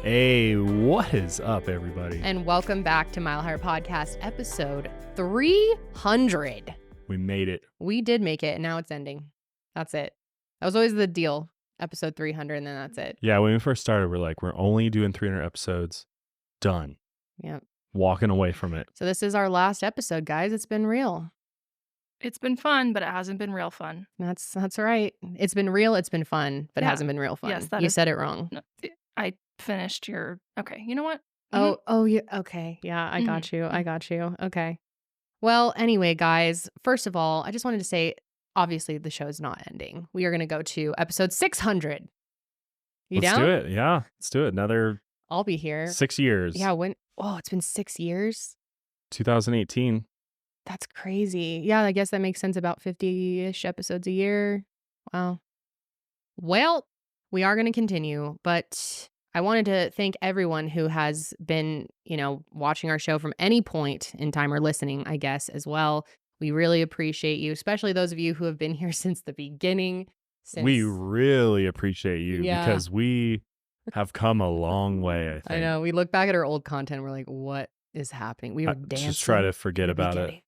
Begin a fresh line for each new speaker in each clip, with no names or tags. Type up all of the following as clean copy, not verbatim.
Hey, what is up, everybody?
And welcome back to Mile Higher Podcast, episode 300.
We made it.
We did make it, and now it's ending. That's it. That was always the deal. Episode 300, and then that's it.
Yeah, when we first started, we're only doing 300 episodes. Done.
Yep.
Walking away from it.
So this is our last episode, guys. It's been real.
It's been fun, but it hasn't been real fun.
That's right. It's been real, it's been fun, but it hasn't been real fun.
Yes,
you said it wrong.
No, I finished your... Okay, you know what?
Oh, yeah. Okay. Yeah, I got you. Okay. Well, anyway, guys, first of all, I just wanted to say, obviously, the show's not ending. We are going to go to episode 600. You
Let's
down?
do it. Yeah, let's do it. Another
I'll be here.
6 years.
Yeah, it's been 6 years.
2018.
That's crazy. Yeah, I guess that makes sense. About 50-ish episodes a year. Wow. Well, we are going to continue, but I wanted to thank everyone who has been, watching our show from any point in time or listening, I guess, as well. We really appreciate you, especially those of you who have been here since the beginning.
We really appreciate you because we have come a long way, I think.
I know. We look back at our old content and we're like, what is happening? We were dancing.
Just try to forget about it.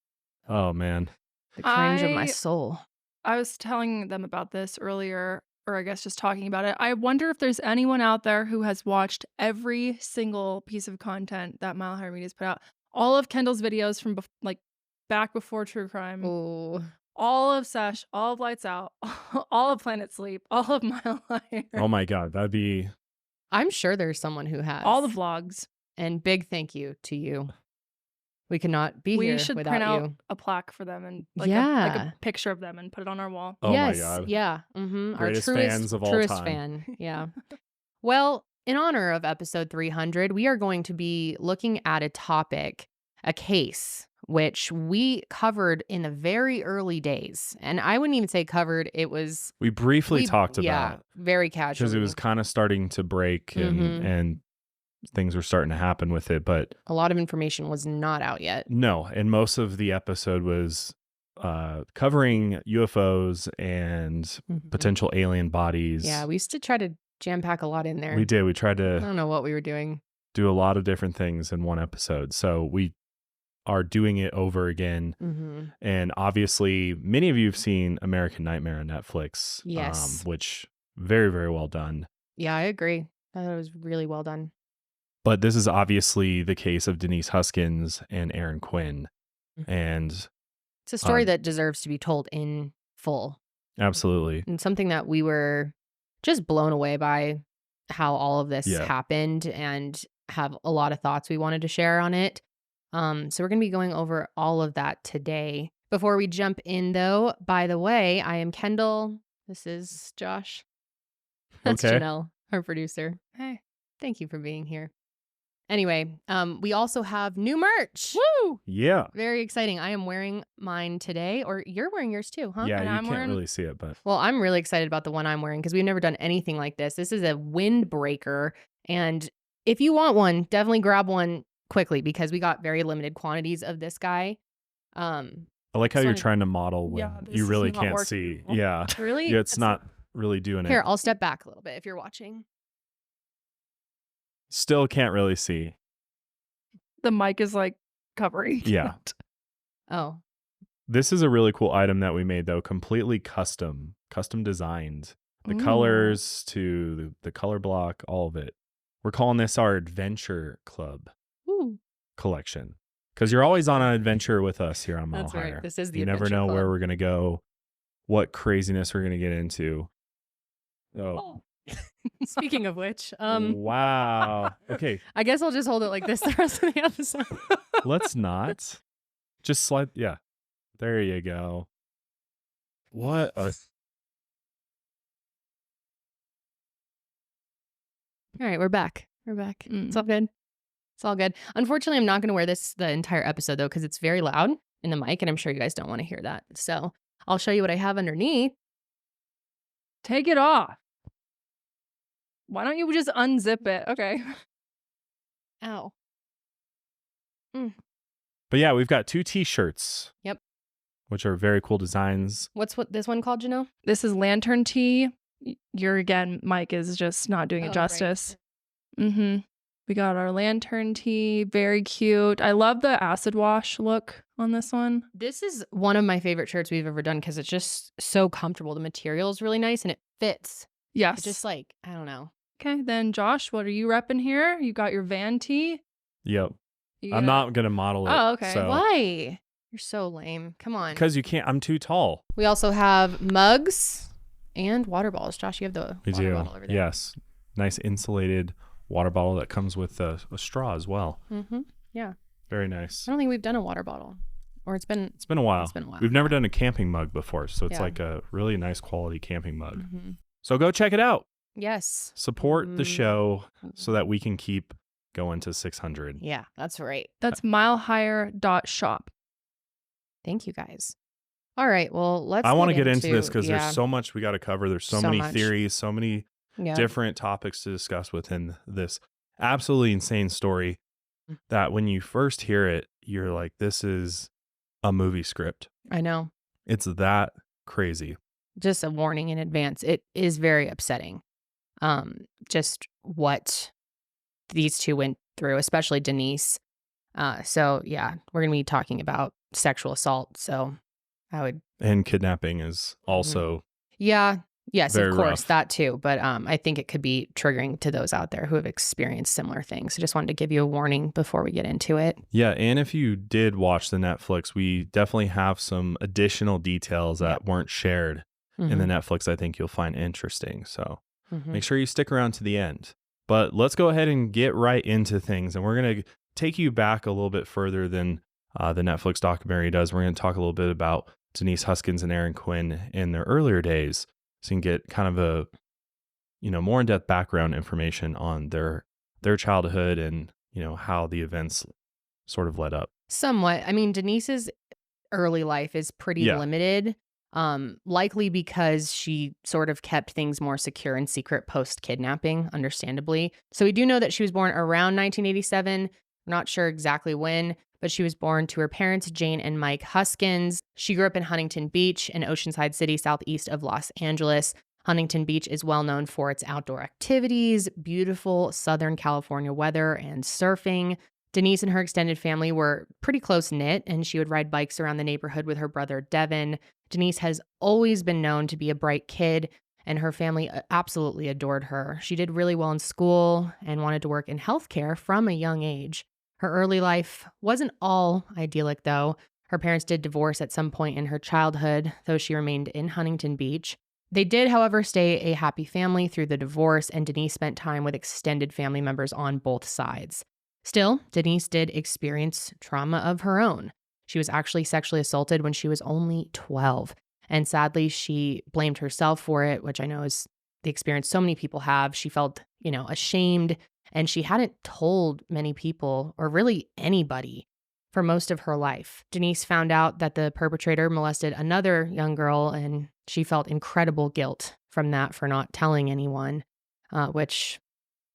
Oh, man.
The cringe of my soul.
I was telling them about this earlier, or I guess just talking about it. I wonder if there's anyone out there who has watched every single piece of content that Mile Higher Media's put out. All of Kendall's videos from back before True Crime.
Ooh.
All of Sesh, all of Lights Out, all of Planet Sleep, all of Mile Higher.
Oh my God, that'd be...
I'm sure there's someone who has.
All the vlogs.
And big thank you to you. We could not be here without you.
We should print out a plaque for them and a picture of them and put it on our wall.
Oh my God.
Yeah. Mm-hmm.
Greatest
our
fans of all time.
Truest fan. Yeah. Well, in honor of episode 300, we are going to be looking at a topic, a case, which we covered in the very early days. And I wouldn't even say covered. It was...
We briefly talked about.
Yeah, very casually.
Because it was kind of starting to break and things were starting to happen with it, but
a lot of information was not out yet.
No, and most of the episode was covering UFOs and potential alien bodies.
Yeah, we used to try to jam pack a lot in there.
We did. We tried to...
I don't know what we were doing.
Do a lot of different things in one episode. So we are doing it over again. And obviously, many of you have seen American Nightmare on Netflix.
Yes.
Which, very, very well done.
Yeah, I agree. I thought it was really well done.
But this is obviously the case of Denise Huskins and Aaron Quinn. And
it's a story that deserves to be told in full.
Absolutely.
And something that we were just blown away by how all of this happened and have a lot of thoughts we wanted to share on it. So we're going to be going over all of that today. Before we jump in, though, by the way, I am Kendall. This is Josh. That's Janelle, our producer. Hey, thank you for being here. Anyway, we also have new merch.
Woo!
Yeah.
Very exciting. I am wearing mine today, or you're wearing yours too, huh?
Yeah, and you can't really see it, but...
Well, I'm really excited about the one I'm wearing because we've never done anything like this. This is a windbreaker, and if you want one, definitely grab one quickly because we got very limited quantities of this guy.
I like how you're trying to model when you really can't see. Yeah.
Really?
Yeah, it's not really doing it.
Here, I'll step back a little bit if you're watching.
Still can't really see.
The mic is covering.
Yeah.
Oh.
This is a really cool item that we made, though. Completely custom designed. The colors to the color block, all of it. We're calling this our Adventure Club collection. Because you're always on an adventure with us here on Mile Higher.
That's right. This is the
You never know where we're going to go, what craziness we're going to get into. Oh.
Speaking of which,
wow. Okay.
I guess I'll just hold it like this the rest of the episode.
Let's not. Just slide. Yeah. There you go. What a...
All right, we're back. It's all good. It's all good. Unfortunately, I'm not going to wear this the entire episode, though, because it's very loud in the mic, and I'm sure you guys don't want to hear that. So I'll show you what I have underneath.
Take it off. Why don't you just unzip it? Okay.
Ow.
But yeah, we've got 2 t-shirts.
Yep.
Which are very cool designs.
What's this one called, Janelle?
This is Lantern Tea. Your, mic is just not doing it justice.
Right.
We got our lantern tea. Very cute. I love the acid wash look on this one.
This is one of my favorite shirts we've ever done because it's just so comfortable. The material is really nice and it fits.
Yes.
It's just like, I don't know.
Okay, then Josh, what are you repping here? You got your van tee?
Yep. I'm not going to model it.
Oh, okay.
So.
Why? You're so lame. Come on.
Because you can't. I'm too tall.
We also have mugs and water bottles. Josh, you have the water bottle over there.
Yes. Nice insulated water bottle that comes with a straw as well.
Mm-hmm. Yeah.
Very nice.
I don't think we've done a water bottle. Or it's been a while. It's been a while.
We've never done a camping mug before. So it's like a really nice quality camping mug. Mm-hmm. So go check it out.
Yes.
Support the show so that we can keep going to 600.
Yeah, that's right.
That's milehigher.shop.
Thank you guys. All right. Well,
I want to get into this because there's so much we got to cover. There's so many
much.
theories, so many different topics to discuss within this absolutely insane story that when you first hear it, you're like, this is a movie script.
I know.
It's that crazy. Just
a warning in advance. It is very upsetting. Just what these two went through, especially Denise. So yeah, we're going to be talking about sexual assault. So
and kidnapping is also.
Yeah. Yes, of course,
rough.
that too. But I think it could be triggering to those out there who have experienced similar things. So just wanted to give you a warning before we get into it.
Yeah. And if you did watch the Netflix, we definitely have some additional details that weren't shared in the Netflix I think you'll find interesting. So make sure you stick around to the end. But let's go ahead and get right into things. And we're going to take you back a little bit further than the Netflix documentary does. We're going to talk a little bit about Denise Huskins and Aaron Quinn in their earlier days, so you can get kind of a, more in-depth background information on their childhood and, how the events sort of led up.
Somewhat. I mean, Denise's early life is pretty limited, likely because she sort of kept things more secure and secret post-kidnapping, understandably. So we do know that she was born around 1987. We're not sure exactly when, but she was born to her parents, Jane and Mike Huskins. She grew up in Huntington Beach, an oceanside city southeast of Los Angeles. Huntington Beach is well known for its outdoor activities, beautiful Southern California weather, and surfing. Denise and her extended family were pretty close-knit, and she would ride bikes around the neighborhood with her brother, Devin. Denise has always been known to be a bright kid, and her family absolutely adored her. She did really well in school and wanted to work in healthcare from a young age. Her early life wasn't all idyllic, though. Her parents did divorce at some point in her childhood, though she remained in Huntington Beach. They did, however, stay a happy family through the divorce, and Denise spent time with extended family members on both sides. Still, Denise did experience trauma of her own. She was actually sexually assaulted when she was only 12, and sadly, she blamed herself for it, which I know is the experience so many people have. She felt, ashamed, and she hadn't told many people, or really anybody, for most of her life. Denise found out that the perpetrator molested another young girl, and she felt incredible guilt from that for not telling anyone, which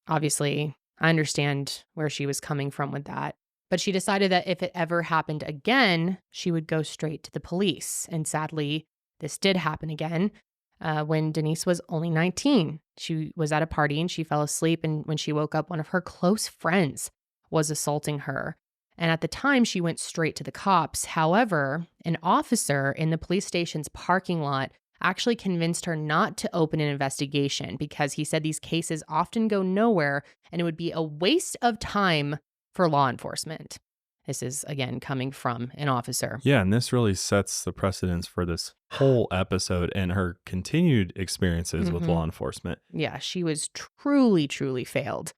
obviously I understand where she was coming from with that. But she decided that if it ever happened again, she would go straight to the police. And sadly, this did happen again. When Denise was only 19. She was at a party and she fell asleep, and when she woke up, one of her close friends was assaulting her. And at the time, she went straight to the cops. However, an officer in the police station's parking lot actually convinced her not to open an investigation because he said these cases often go nowhere and it would be a waste of time for law enforcement. This is, again, coming from an officer.
Yeah, and this really sets the precedence for this whole episode and her continued experiences with law enforcement.
Yeah, she was truly, truly failed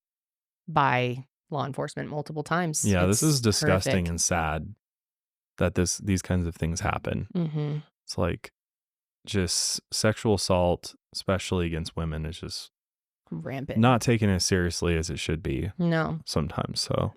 by law enforcement multiple times.
Yeah, this is disgusting
horrific.
And sad that these kinds of things happen. It's like just sexual assault, especially against women, is just
rampant.
Not taken as seriously as it should be.
No.
Sometimes, so.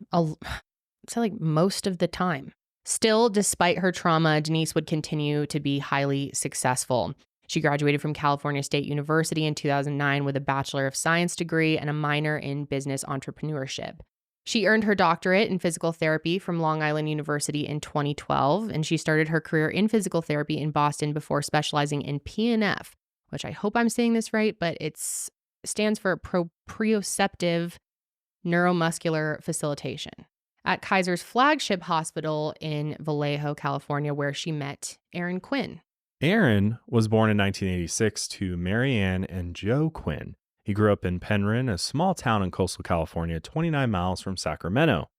So like most of the time. Still, despite her trauma, Denise would continue to be highly successful. She graduated from California State University in 2009 with a Bachelor of Science degree and a minor in business entrepreneurship. She earned her doctorate in physical therapy from Long Island University in 2012, and she started her career in physical therapy in Boston before specializing in PNF, which I hope I'm saying this right, but it stands for proprioceptive neuromuscular facilitation at Kaiser's flagship hospital in Vallejo, California, where she met Aaron Quinn.
Aaron was born in 1986 to Mary Ann and Joe Quinn. He grew up in Penryn, a small town in coastal California, 29 miles from Sacramento.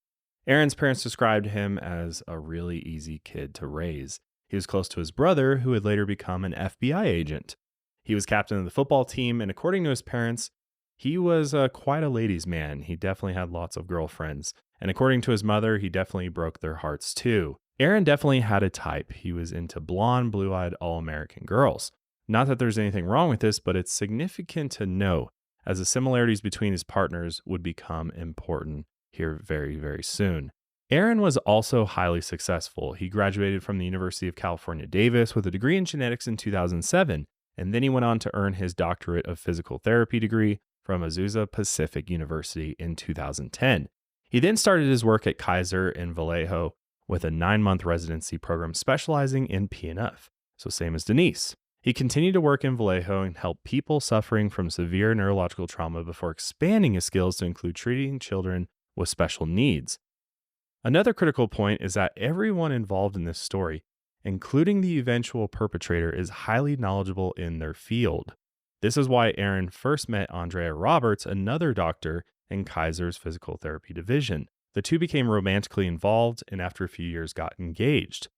Aaron's parents described him as a really easy kid to raise. He was close to his brother, who would later become an FBI agent. He was captain of the football team, and according to his parents, he was quite a ladies' man. He definitely had lots of girlfriends. And according to his mother, he definitely broke their hearts too. Aaron definitely had a type. He was into blonde, blue-eyed, all-American girls. Not that there's anything wrong with this, but it's significant to know, as the similarities between his partners would become important here very, very soon. Aaron was also highly successful. He graduated from the University of California, Davis with a degree in genetics in 2007, and then he went on to earn his doctorate of physical therapy degree from Azusa Pacific University in 2010. He then started his work at Kaiser in Vallejo with a 9-month residency program specializing in PNF, so same as Denise. He continued to work in Vallejo and help people suffering from severe neurological trauma before expanding his skills to include treating children with special needs. Another critical point is that everyone involved in this story, including the eventual perpetrator, is highly knowledgeable in their field. This is why Aaron first met Andrea Roberts, another doctor in Kaiser's physical therapy division. The two became romantically involved and after a few years got engaged.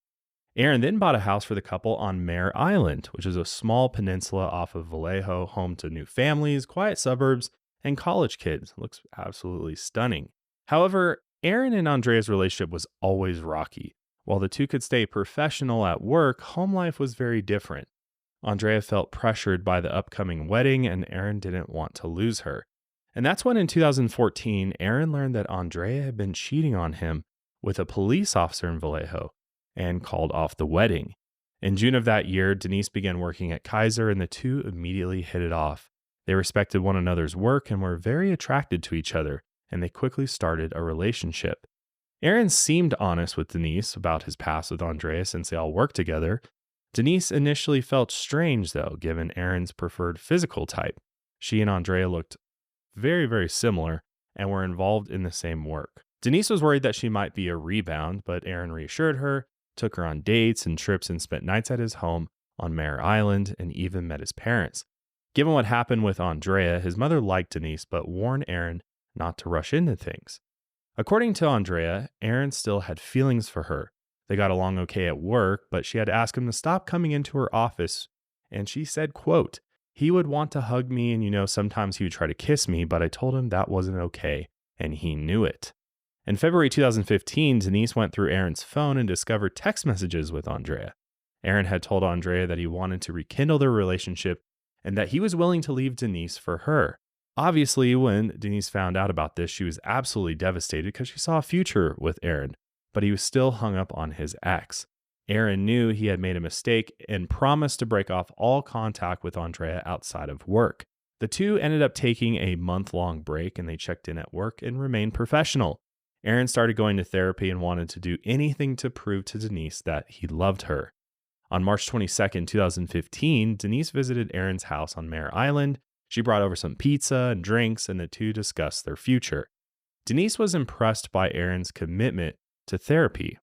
Aaron then bought a house for the couple on Mare Island, which is a small peninsula off of Vallejo, home to new families, quiet suburbs, and college kids. It looks absolutely stunning. However, Aaron and Andrea's relationship was always rocky. While the two could stay professional at work, home life was very different. Andrea felt pressured by the upcoming wedding, and Aaron didn't want to lose her. And that's when in 2014, Aaron learned that Andrea had been cheating on him with a police officer in Vallejo and called off the wedding. In June of that year, Denise began working at Kaiser, and the two immediately hit it off. They respected one another's work and were very attracted to each other, and they quickly started a relationship. Aaron seemed honest with Denise about his past with Andrea since they all worked together. Denise initially felt strange, though, given Aaron's preferred physical type. She and Andrea looked very, very similar and were involved in the same work. Denise was worried that she might be a rebound, but Aaron reassured her, took her on dates and trips, and spent nights at his home on Mare Island and even met his parents. Given what happened with Andrea, his mother liked Denise but warned Aaron not to rush into things. According to Andrea, Aaron still had feelings for her. They got along okay at work, but she had asked him to stop coming into her office, and she said, quote, "He would want to hug me and, sometimes he would try to kiss me, but I told him that wasn't okay, and he knew it." In February 2015, Denise went through Aaron's phone and discovered text messages with Andrea. Aaron had told Andrea that he wanted to rekindle their relationship and that he was willing to leave Denise for her. Obviously, when Denise found out about this, she was absolutely devastated because she saw a future with Aaron, but he was still hung up on his ex. Aaron knew he had made a mistake and promised to break off all contact with Andrea outside of work. The two ended up taking a month-long break, and they checked in at work and remained professional. Aaron started going to therapy and wanted to do anything to prove to Denise that he loved her. On March 22nd, 2015, Denise visited Aaron's house on Mare Island. She brought over some pizza and drinks, and the two discussed their future. Denise was impressed by Aaron's commitment to therapy,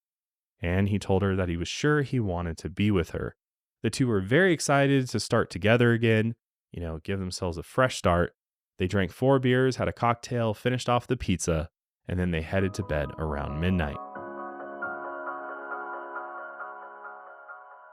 and he told her that he was sure he wanted to be with her. The two were very excited to start together again, give themselves a fresh start. They drank 4 beers, had a cocktail, finished off the pizza, and then they headed to bed around midnight.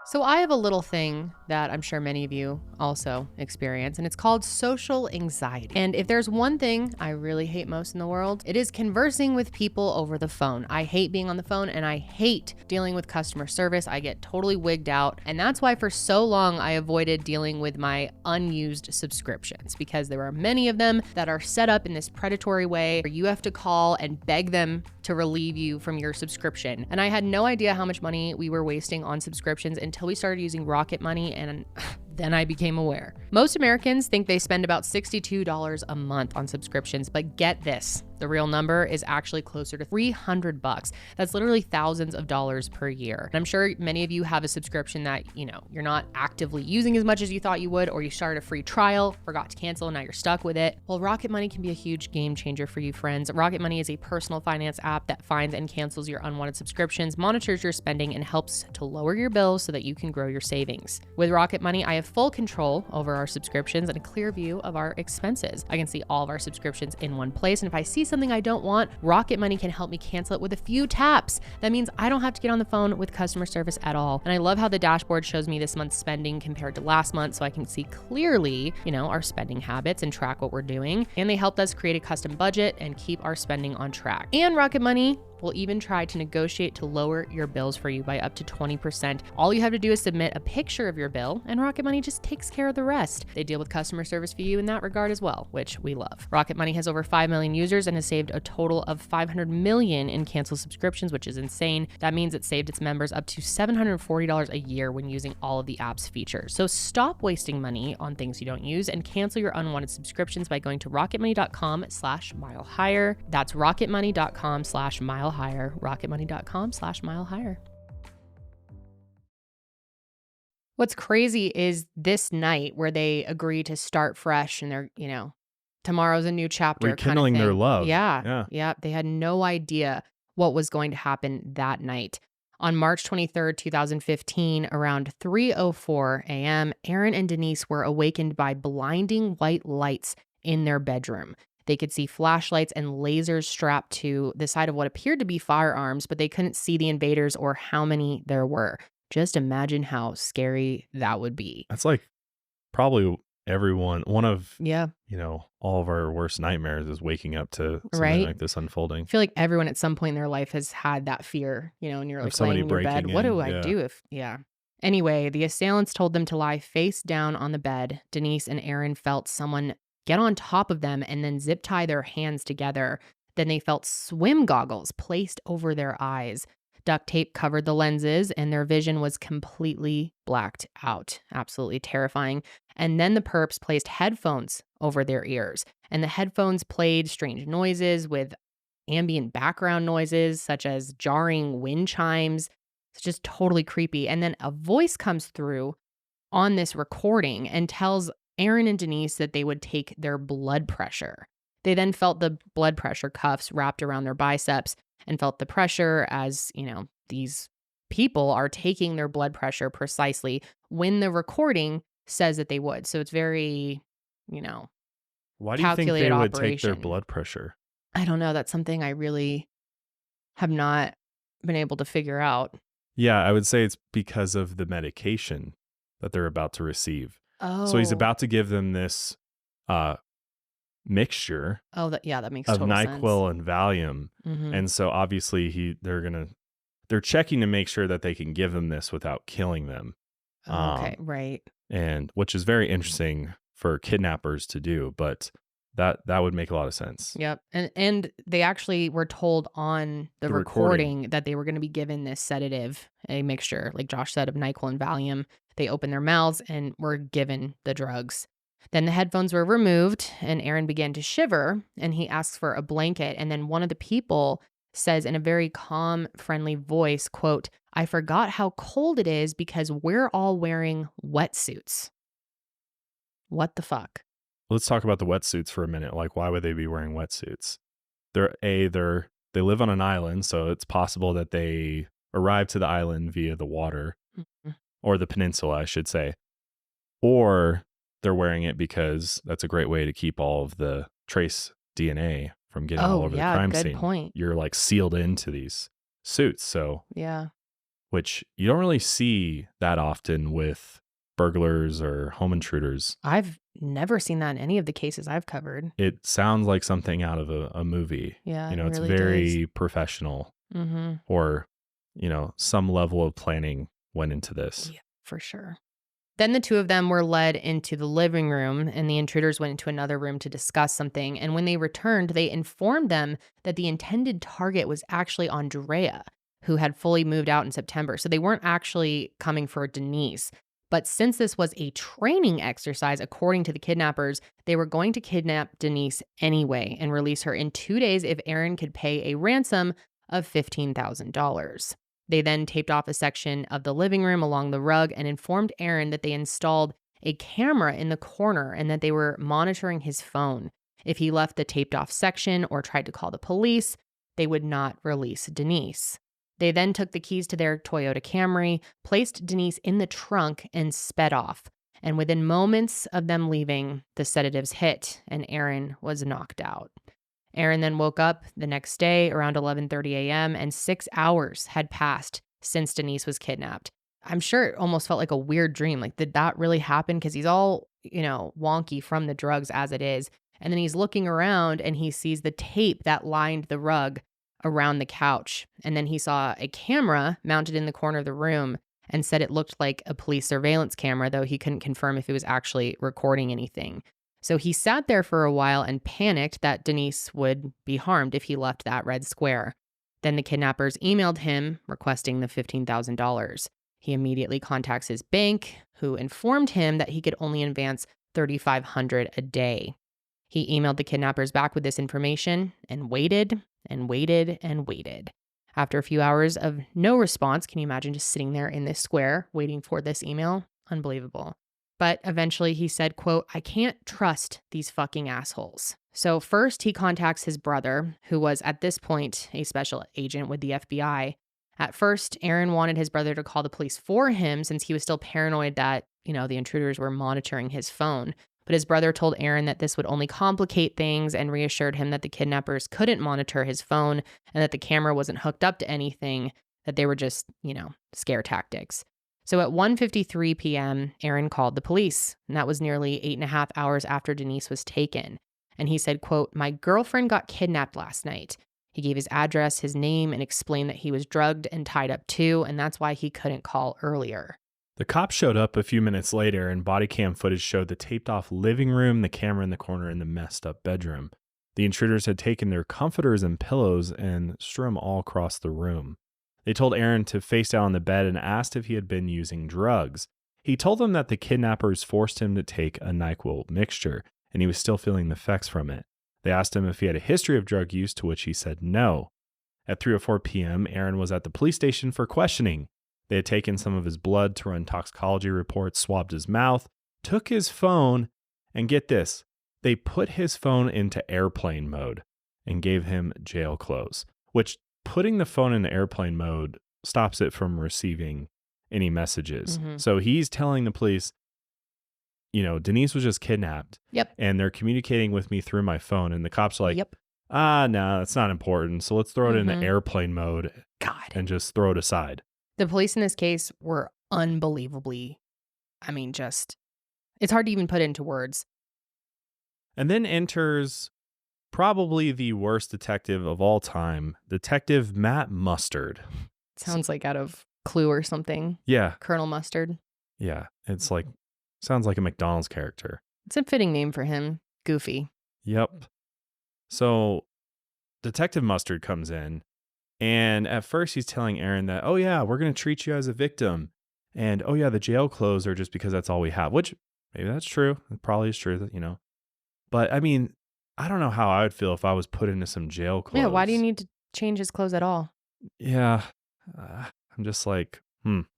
So I have a little thing that I'm sure many of you also experience, and it's called social anxiety. And if there's one thing I really hate most in the world, it is conversing with people over the phone. I hate being on the phone, and I hate dealing with customer service. I get totally wigged out. And that's why for so long I avoided dealing with my unused subscriptions, because there are many of them that are set up in this predatory way where you have to call and beg them to relieve you from your subscription. And I had no idea how much money we were wasting on subscriptions until we started using Rocket Money, and then I became aware. Most Americans think they spend about $62 a month on subscriptions, but get this. The real number is actually closer to $300. That's literally thousands of dollars per year. And I'm sure many of you have a subscription that, you're not actively using as much as you thought you would, or you started a free trial, forgot to cancel, and now you're stuck with it. Well, Rocket Money can be a huge game changer for you, friends. Rocket Money is a personal finance app that finds and cancels your unwanted subscriptions, monitors your spending, and helps to lower your bills so that you can grow your savings. With Rocket Money, I have full control over our subscriptions and a clear view of our expenses. I can see all of our subscriptions in one place, and if I see something I don't want, Rocket Money can help me cancel it with a few taps. That means I don't have to get on the phone with customer service at all. And I love how the dashboard shows me this month's spending compared to last month, so I can see clearly, our spending habits and track what we're doing. And they helped us create a custom budget and keep our spending on track. And Rocket Money will even try to negotiate to lower your bills for you by up to 20%. All you have to do is submit a picture of your bill, and Rocket Money just takes care of the rest. They deal with customer service for you in that regard as well, which we love. Rocket Money has over 5 million users and has saved a total of 500 million in canceled subscriptions, which is insane. That means it saved its members up to $740 a year when using all of the app's features. So stop wasting money on things you don't use and cancel your unwanted subscriptions by going to rocketmoney.com/milehigher. That's rocketmoney.com/milehigher. rocketmoney.com/milehigher. What's crazy is this night where they agree to start fresh and they're, tomorrow's a new chapter.
Rekindling
kind of
their love.
Yeah. They had no idea what was going to happen that night. On March 23rd, 2015, around 3:04 a.m., Aaron and Denise were awakened by blinding white lights in their bedroom. They could see flashlights and lasers strapped to the side of what appeared to be firearms, but they couldn't see the invaders or how many there were. Just imagine how scary that would be.
That's like probably everyone, one of,
Yeah.
all of our worst nightmares is waking up to something
Right?
like this unfolding.
I feel like everyone at some point in their life has had that fear, and you're
Of
like
somebody
laying in your bed.
breaking
What
in,
do I
yeah.
do if, Anyway, the assailants told them to lie face down on the bed. Denise and Aaron felt someone get on top of them and then zip tie their hands together. Then they felt swim goggles placed over their eyes. Duct tape covered the lenses and their vision was completely blacked out. Absolutely terrifying. And then the perps placed headphones over their ears, and the headphones played strange noises with ambient background noises such as jarring wind chimes. It's just totally creepy. And then a voice comes through on this recording and tells Aaron and Denise that they would take their blood pressure. They then felt the blood pressure cuffs wrapped around their biceps and felt the pressure as, these people are taking their blood pressure precisely when the recording says that they would. So it's very,
Why do you think they
calculated
would take their
operation.
blood pressure?
I don't know. That's something I really have not been able to figure out.
Yeah, I would say it's because of the medication that they're about to receive.
Oh.
So he's about to give them this mixture
Oh, that makes
of
total sense.
NyQuil and Valium.
Mhm.
And so obviously they're checking to make sure that they can give them this without killing them.
Okay, right.
And which is very interesting for kidnappers to do, but that would make a lot of sense.
Yep. And they actually were told on the recording that they were going to be given this sedative, a mixture, like Josh said, of NyQuil and Valium. They opened their mouths and were given the drugs. Then the headphones were removed and Aaron began to shiver and he asks for a blanket. And then one of the people says in a very calm, friendly voice, quote, "I forgot how cold it is because we're all wearing wetsuits." What the fuck?
Let's talk about the wetsuits for a minute. Like, why would they be wearing wetsuits? They live on an island, so it's possible that they arrived to the island via the water, or the peninsula, I should say. Or they're wearing it because that's a great way to keep all of the trace DNA from getting all over the crime
good
scene.
point.
You're like sealed into these suits, so
Yeah.
which you don't really see that often with burglars or home intruders.
I've never seen that in any of the cases I've covered.
It sounds like something out of a movie.
Yeah,
It's
really
very professional,
Mm-hmm.
or some level of planning went into this.
Yeah, for sure. Then the two of them were led into the living room and the intruders went into another room to discuss something. And when they returned, they informed them that the intended target was actually Andrea, who had fully moved out in September. So they weren't actually coming for Denise. But since this was a training exercise, according to the kidnappers, they were going to kidnap Denise anyway and release her in 2 days if Aaron could pay a ransom of $15,000. They then taped off a section of the living room along the rug and informed Aaron that they installed a camera in the corner and that they were monitoring his phone. If he left the taped off section or tried to call the police, they would not release Denise. They then took the keys to their Toyota Camry, placed Denise in the trunk, and sped off. And within moments of them leaving, the sedatives hit and Aaron was knocked out. Aaron then woke up the next day around 11:30 a.m. and 6 hours had passed since Denise was kidnapped. I'm sure it almost felt like a weird dream. Like, did that really happen? Because he's all, wonky from the drugs as it is. And then he's looking around and he sees the tape that lined the rug around the couch. And then he saw a camera mounted in the corner of the room and said it looked like a police surveillance camera, though he couldn't confirm if it was actually recording anything. So he sat there for a while and panicked that Denise would be harmed if he left that red square. Then the kidnappers emailed him requesting the $15,000. He immediately contacts his bank, who informed him that he could only advance $3,500 a day. He emailed the kidnappers back with this information and waited and waited and waited. After a few hours of no response, can you imagine just sitting there in this square waiting for this email? Unbelievable. But eventually he said, quote, "I can't trust these fucking assholes." So first he contacts his brother, who was at this point a special agent with the FBI. At first, Aaron wanted his brother to call the police for him since he was still paranoid that, the intruders were monitoring his phone. But his brother told Aaron that this would only complicate things and reassured him that the kidnappers couldn't monitor his phone and that the camera wasn't hooked up to anything, that they were just, scare tactics. So at 1:53 p.m., Aaron called the police, and that was nearly 8.5 hours after Denise was taken. And he said, quote, "My girlfriend got kidnapped last night." He gave his address, his name, and explained that he was drugged and tied up too, and that's why he couldn't call earlier.
The cops showed up a few minutes later, and body cam footage showed the taped-off living room, the camera in the corner, and the messed-up bedroom. The intruders had taken their comforters and pillows and strewn them all across the room. They told Aaron to face down on the bed and asked if he had been using drugs. He told them that the kidnappers forced him to take a NyQuil mixture, and he was still feeling the effects from it. They asked him if he had a history of drug use, to which he said no. At 3:04 p.m., Aaron was at the police station for questioning. They had taken some of his blood to run toxicology reports, swabbed his mouth, took his phone, and get this, they put his phone into airplane mode and gave him jail clothes, which putting the phone in airplane mode stops it from receiving any messages.
Mm-hmm.
So he's telling the police, Denise was just kidnapped.
Yep.
And they're communicating with me through my phone. And the cops are like,
Yep.
No, that's not important. So let's throw it into
Mhm.
airplane mode and just throw it aside.
The police in this case were unbelievably, it's hard to even put into words.
And then enters probably the worst detective of all time, Detective Matt Mustard.
Sounds like out of Clue or something.
Yeah.
Colonel Mustard.
Yeah. It's like, sounds like a McDonald's character.
It's a fitting name for him. Goofy.
Yep. So Detective Mustard comes in, and at first he's telling Aaron that, oh yeah, we're going to treat you as a victim. And oh yeah, the jail clothes are just because that's all we have, which maybe that's true. It probably is true that, but I mean, I don't know how I would feel if I was put into some jail clothes.
Yeah. Why do you need to change his clothes at all?
Yeah. I'm just like,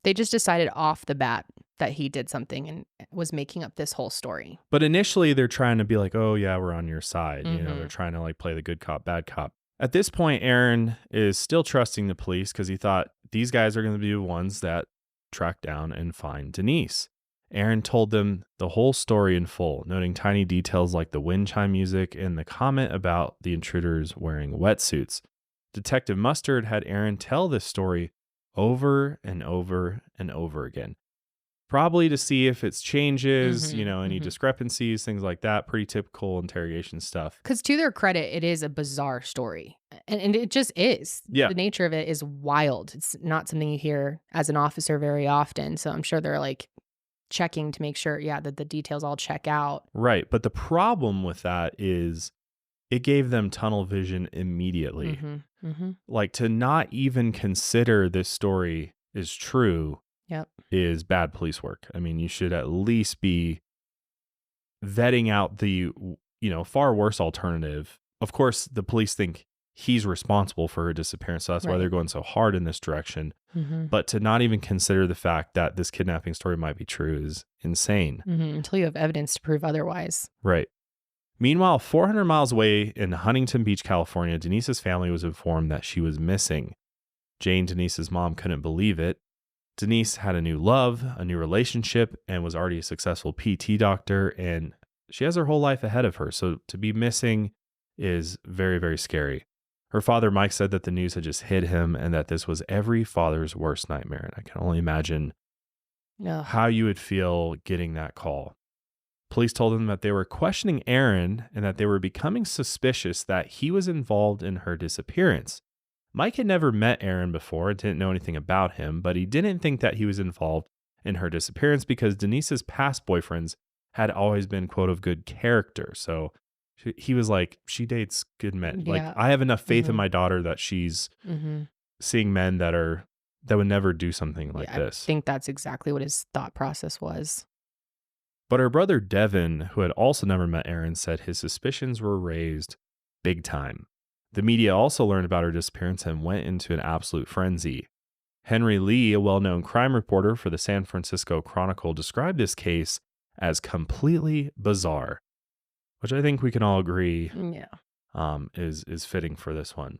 They just decided off the bat that he did something and was making up this whole story.
But initially they're trying to be like, oh yeah, we're on your side.
Mhm.
They're trying to like play the good cop, bad cop. At this point, Aaron is still trusting the police because he thought these guys are going to be the ones that track down and find Denise. Aaron told them the whole story in full, noting tiny details like the wind chime music and the comment about the intruders wearing wetsuits. Detective Mustard had Aaron tell this story over and over and over again, probably to see if it changes, any discrepancies, things like that. Pretty typical interrogation stuff.
Because to their credit, it is a bizarre story. And it just is.
Yeah.
The nature of it is wild. It's not something you hear as an officer very often. So I'm sure they're like checking to make sure, that the details all check out.
Right. But the problem with that is it gave them tunnel vision immediately.
Mm-hmm. Mm-hmm.
Like to not even consider this story is true is bad police work. I mean, you should at least be vetting out the, far worse alternative. Of course, the police think he's responsible for her disappearance, so that's why they're going so hard in this direction. But to not even consider the fact that this kidnapping story might be true is insane.
Until you have evidence to prove otherwise.
Right. Meanwhile, 400 miles away in Huntington Beach, California, Denise's family was informed that she was missing. Jane, Denise's mom, couldn't believe it. Denise had a new love, a new relationship, and was already a successful PT doctor, and she has her whole life ahead of her. So to be missing is very, very scary. Her father, Mike, said that the news had just hit him and that this was every father's worst nightmare. And I can only imagine how you would feel getting that call. Police told them that they were questioning Aaron and that they were becoming suspicious that he was involved in her disappearance. Mike had never met Aaron before and didn't know anything about him, but he didn't think that he was involved in her disappearance because Denise's past boyfriends had always been, quote, of good character. So he was like, she dates good men.
Yeah.
Like, I have enough faith in my daughter that she's seeing men that would never do something like this.
I think that's exactly what his thought process was.
But her brother Devin, who had also never met Aaron, said his suspicions were raised big time. The media also learned about her disappearance and went into an absolute frenzy. Henry Lee, a well-known crime reporter for the San Francisco Chronicle, described this case as completely bizarre, which I think we can all agree is fitting for this one.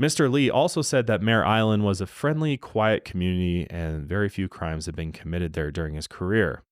Mr. Lee also said that Mare Island was a friendly, quiet community and very few crimes had been committed there during his career.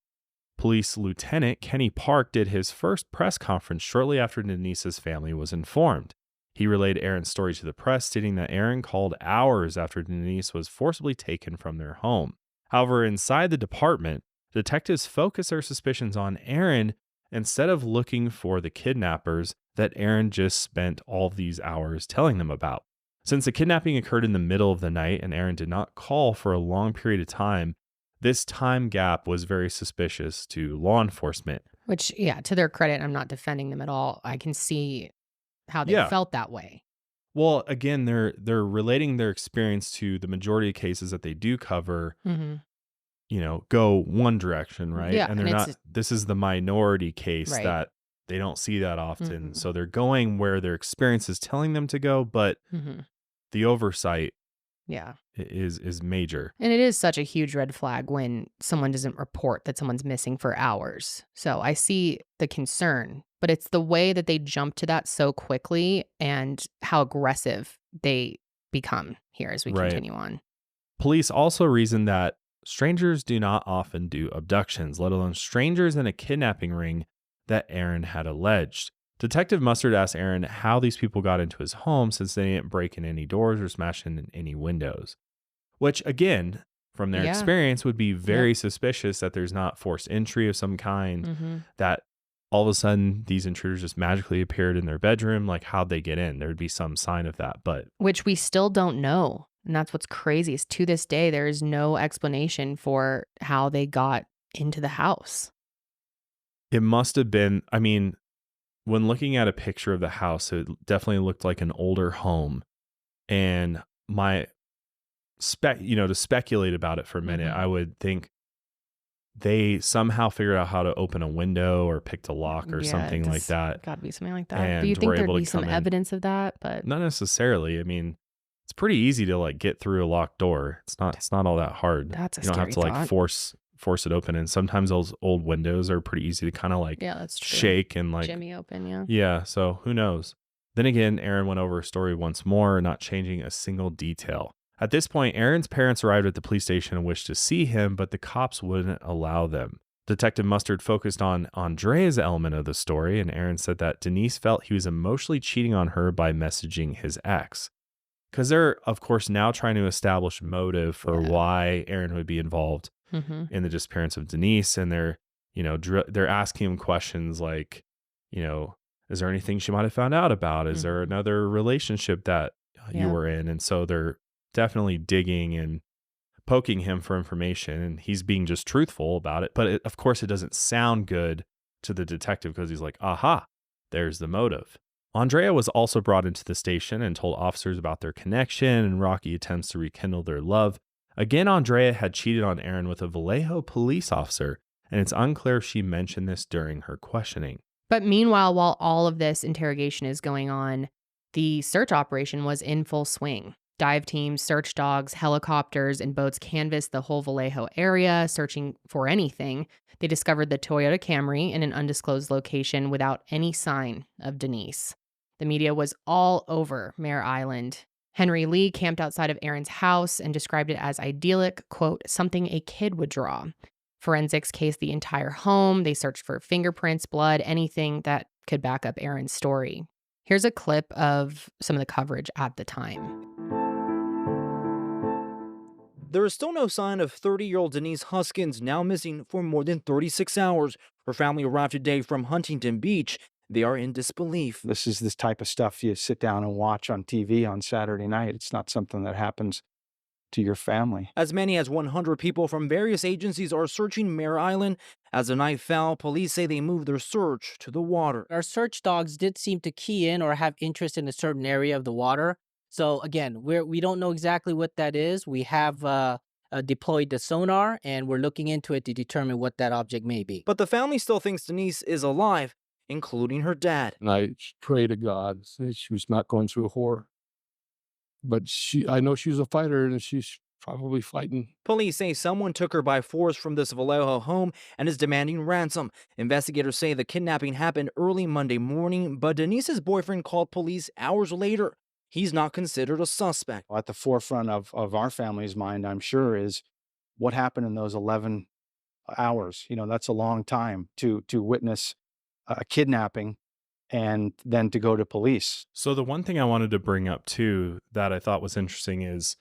Police Lieutenant Kenny Park did his first press conference shortly after Denise's family was informed. He relayed Aaron's story to the press, stating that Aaron called hours after Denise was forcibly taken from their home. However, inside the department, detectives focused their suspicions on Aaron instead of looking for the kidnappers that Aaron just spent all these hours telling them about. Since the kidnapping occurred in the middle of the night and Aaron did not call for a long period of time, this time gap was very suspicious to law enforcement.
Which, to their credit, I'm not defending them at all. I can see how they felt that way.
Well, again, they're relating their experience to the majority of cases that they do cover, go one direction, right?
Yeah,
and they're not, this is the minority case that they don't see that often. So they're going where their experience is telling them to go, but the oversight is major.
And it is such a huge red flag when someone doesn't report that someone's missing for hours. So I see the concern, but it's the way that they jump to that so quickly and how aggressive they become here as we continue on.
Police also reasoned that strangers do not often do abductions, let alone strangers in a kidnapping ring that Aaron had alleged. Detective Mustard asked Aaron how these people got into his home since they didn't break in any doors or smash in any windows, which again, from their experience, would be very suspicious that there's not forced entry of some kind, that all of a sudden these intruders just magically appeared in their bedroom. Like, how'd they get in? There'd be some sign of that, but
which we still don't know. And that's what's crazy is to this day, there is no explanation for how they got into the house.
It must have been, I mean, when looking at a picture of the house, it definitely looked like an older home. And to speculate about it for a minute, I would think they somehow figured out how to open a window or picked a lock or something like that.
Got to be something like that. Do you think there'd be some evidence of that? But
not necessarily. I mean, it's pretty easy to like get through a locked door. It's not all that hard.
That's a
you don't have to like force it open, and sometimes those old windows are pretty easy to kind of like
that's true.
Shake and like
jimmy open.
So who knows. Then again, Aaron went over her story once more, not changing a single detail. At this point, Aaron's parents arrived at the police station and wished to see him, but the cops wouldn't allow them. Detective Mustard focused on Andrea's element of the story, and Aaron said that Denise felt he was emotionally cheating on her by messaging his ex. Because they're, of course, now trying to establish motive for why Aaron would be involved in the disappearance of Denise. And they're asking him questions like, is there anything she might have found out about? Is there another relationship that you were in? And so they're definitely digging and poking him for information. And he's being just truthful about it. But of course, it doesn't sound good to the detective because he's like, aha, there's the motive. Andrea was also brought into the station and told officers about their connection and rocky attempts to rekindle their love. Again, Andrea had cheated on Aaron with a Vallejo police officer, and it's unclear if she mentioned this during her questioning.
But meanwhile, while all of this interrogation is going on, the search operation was in full swing. Dive teams, search dogs, helicopters, and boats canvassed the whole Vallejo area, searching for anything. They discovered the Toyota Camry in an undisclosed location without any sign of Denise. The media was all over Mare Island. Henry Lee camped outside of Aaron's house and described it as idyllic, quote, something a kid would draw. Forensics cased the entire home. They searched for fingerprints, blood, anything that could back up Aaron's story. Here's a clip of some of the coverage at the time.
There is still no sign of 30-year-old Denise Huskins, now missing for more than 36 hours. Her family arrived today from Huntington Beach. They are in disbelief.
This is this type of stuff you sit down and watch on TV on Saturday night. It's not something that happens to your family.
As many as 100 people from various agencies are searching Mare Island. As the night fell, police say they moved their search to the water.
Our search dogs did seem to key in or have interest in a certain area of the water. So again, we don't know exactly what that is. We have deployed the sonar, and we're looking into it to determine what that object may be.
But the family still thinks Denise is alive, including her dad.
And I pray to God that she was not going through a horror. But I know she's a fighter, and she's probably fighting.
Police say someone took her by force from this Vallejo home and is demanding ransom. Investigators say the kidnapping happened early Monday morning, but Denise's boyfriend called police hours later. He's not considered a suspect.
At the forefront of our family's mind, I'm sure, is what happened in those 11 hours. You know, that's a long time to witness a kidnapping and then to go to police.
So the one thing I wanted to bring up too that I thought was interesting is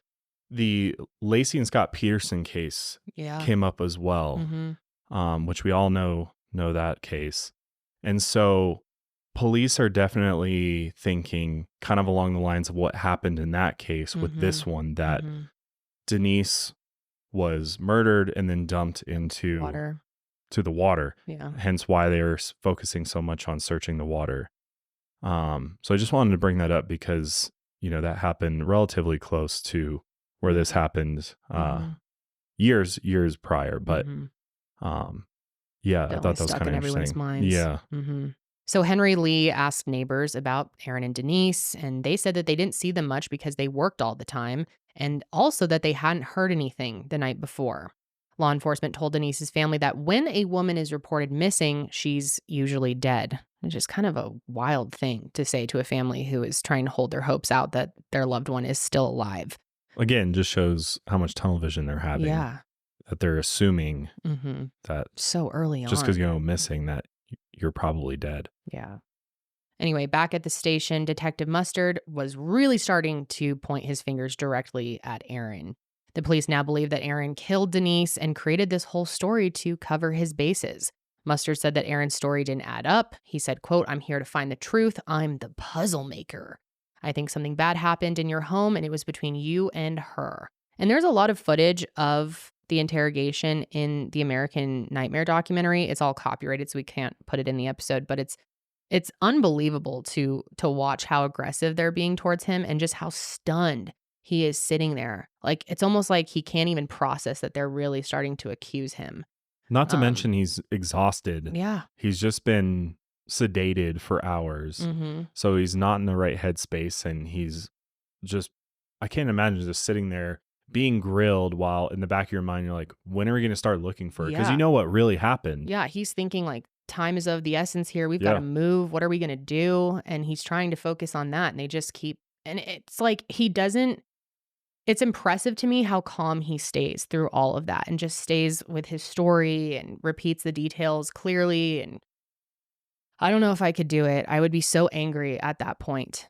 the Lacey and Scott Peterson case came up as well, which we all know that case. And so police are definitely thinking kind of along the lines of what happened in that case with this one, that Denise was murdered and then dumped into the water.
Yeah.
Hence why they're focusing so much on searching the water. So I just wanted to bring that up because, you know, that happened relatively close to where this happened years prior. But yeah, I thought that was kind of interesting.
Minds.
Yeah.
So Henry Lee asked neighbors about Aaron and Denise, and they said that they didn't see them much because they worked all the time, and also that they hadn't heard anything the night before. Law enforcement told Denise's family that when a woman is reported missing, she's usually dead. It's just kind of a wild thing to say to a family who is trying to hold their hopes out that their loved one is still alive.
Again, just shows how much tunnel vision they're having.
Yeah.
That they're assuming that
so early on,
just because you go missing, that you're probably dead.
Yeah. Anyway, back at the station, Detective Mustard was really starting to point his fingers directly at Aaron. The police now believe that Aaron killed Denise and created this whole story to cover his bases. Mustard said that Aaron's story didn't add up. He said, quote, "I'm here to find the truth. I'm the puzzle maker. I think something bad happened in your home and it was between you and her." And there's a lot of footage of the interrogation in the American Nightmare documentary. It's all copyrighted, so we can't put it in the episode, but it's unbelievable to watch how aggressive they're being towards him and just how stunned he is sitting there. Like, it's almost like he can't even process that they're really starting to accuse him.
Not to mention he's exhausted.
Yeah.
He's just been sedated for hours. So he's not in the right headspace, and he's just, I can't imagine just sitting there being grilled while in the back of your mind, you're like, when are we going to start looking for it? Because you know what really happened.
Yeah, he's thinking like, time is of the essence here. We've got to move. What are we going to do? And he's trying to focus on that. And they just keep, and it's like it's impressive to me how calm he stays through all of that and just stays with his story and repeats the details clearly. And I don't know if I could do it. I would be so angry at that point.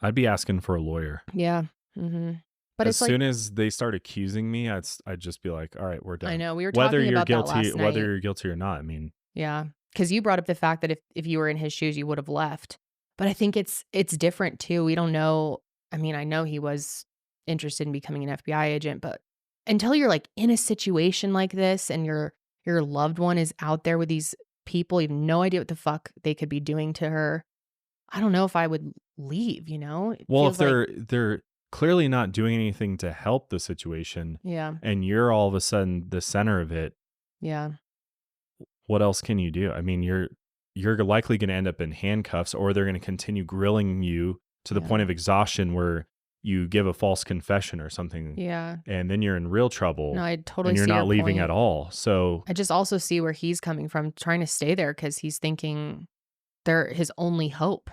I'd be asking for a lawyer.
Yeah. But
as soon as they start accusing me, I'd just be like, all right, we're done.
I know. We were talking about that last night.
Whether you're guilty or not. I mean.
Yeah. Because you brought up the fact that if you were in his shoes, you would have left. But I think it's different too. We don't know. I mean, I know he was interested in becoming an FBI agent, but until you're like in a situation like this and your loved one is out there with these people, you have no idea what the fuck they could be doing to her. I don't know if I would leave, you know?
Well, if they're clearly not doing anything to help the situation,
Yeah.
and you're all of a sudden the center of it.
Yeah.
What else can you do? I mean, you're likely going to end up in handcuffs, or they're going to continue grilling you to the point of exhaustion where you give a false confession or something.
Yeah.
And then you're in real trouble.
No, I totally
and you're
see
not
your
leaving
point.
at all. So
I just also see where he's coming from, trying to stay there because he's thinking they're his only hope.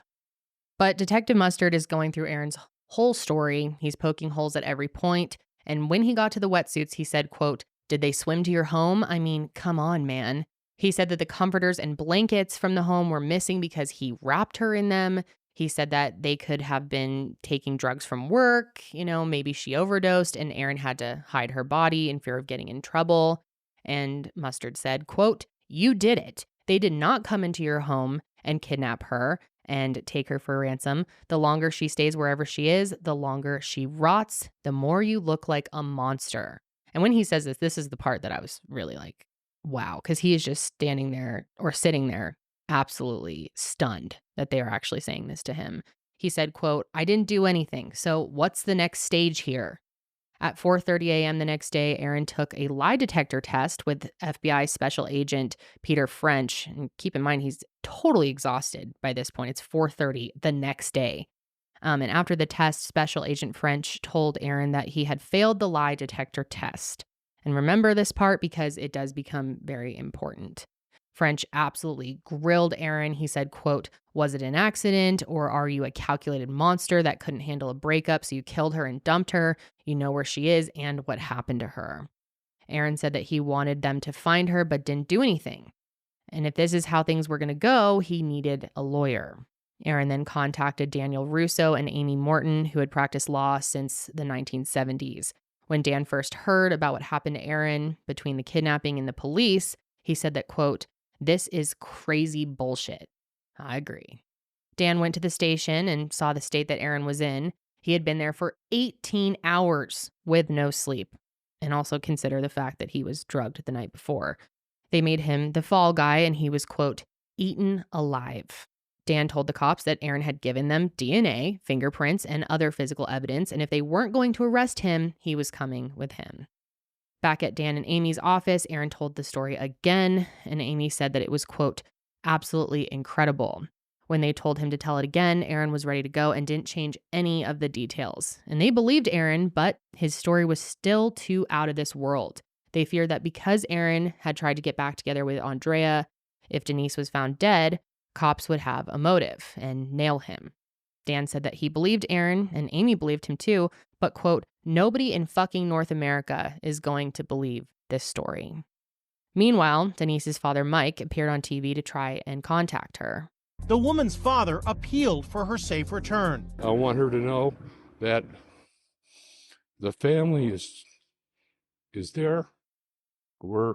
But Detective Mustard is going through Aaron's whole story. He's poking holes at every point. And when he got to the wetsuits, he said, quote, "Did they swim to your home? I mean, come on, man." He said that the comforters and blankets from the home were missing because he wrapped her in them. He said that they could have been taking drugs from work. Maybe she overdosed and Aaron had to hide her body in fear of getting in trouble. And Mustard said, quote, "You did it. They did not come into your home and kidnap her and take her for ransom. The longer she stays wherever she is, the longer she rots, the more you look like a monster." And when he says this is the part that I was really like, wow, because he is just standing there or sitting there absolutely stunned that they are actually saying this to him. He said, quote, "I didn't do anything. So what's the next stage here?" At 4:30 a.m. the next day, Aaron took a lie detector test with FBI Special Agent Peter French. And keep in mind, he's totally exhausted by this point. It's 4:30 the next day. And after the test, Special Agent French told Aaron that he had failed the lie detector test. And remember this part because it does become very important. French absolutely grilled Aaron. He said, quote, "Was it an accident, or are you a calculated monster that couldn't handle a breakup, so you killed her and dumped her? You know where she is and what happened to her." Aaron said that he wanted them to find her but didn't do anything. And if this is how things were going to go, he needed a lawyer. Aaron then contacted Daniel Russo and Amy Morton, who had practiced law since the 1970s. When Dan first heard about what happened to Aaron between the kidnapping and the police, he said that, quote, "This is crazy bullshit." I agree. Dan went to the station and saw the state that Aaron was in. He had been there for 18 hours with no sleep. And also consider the fact that he was drugged the night before. They made him the fall guy and he was, quote, "eaten alive." Dan told the cops that Aaron had given them DNA, fingerprints, and other physical evidence. And if they weren't going to arrest him, he was coming with him. Back at Dan and Amy's office, Aaron told the story again, and Amy said that it was, quote, "absolutely incredible." When they told him to tell it again, Aaron was ready to go and didn't change any of the details. And they believed Aaron, but his story was still too out of this world. They feared that because Aaron had tried to get back together with Andrea, if Denise was found dead, cops would have a motive and nail him. Dan said that he believed Aaron, and Amy believed him too, but, quote, "nobody in fucking North America is going to believe this story." Meanwhile, Denise's father, Mike, appeared on TV to try and contact her.
The woman's father appealed for her safe return.
I want her to know that the family is there. We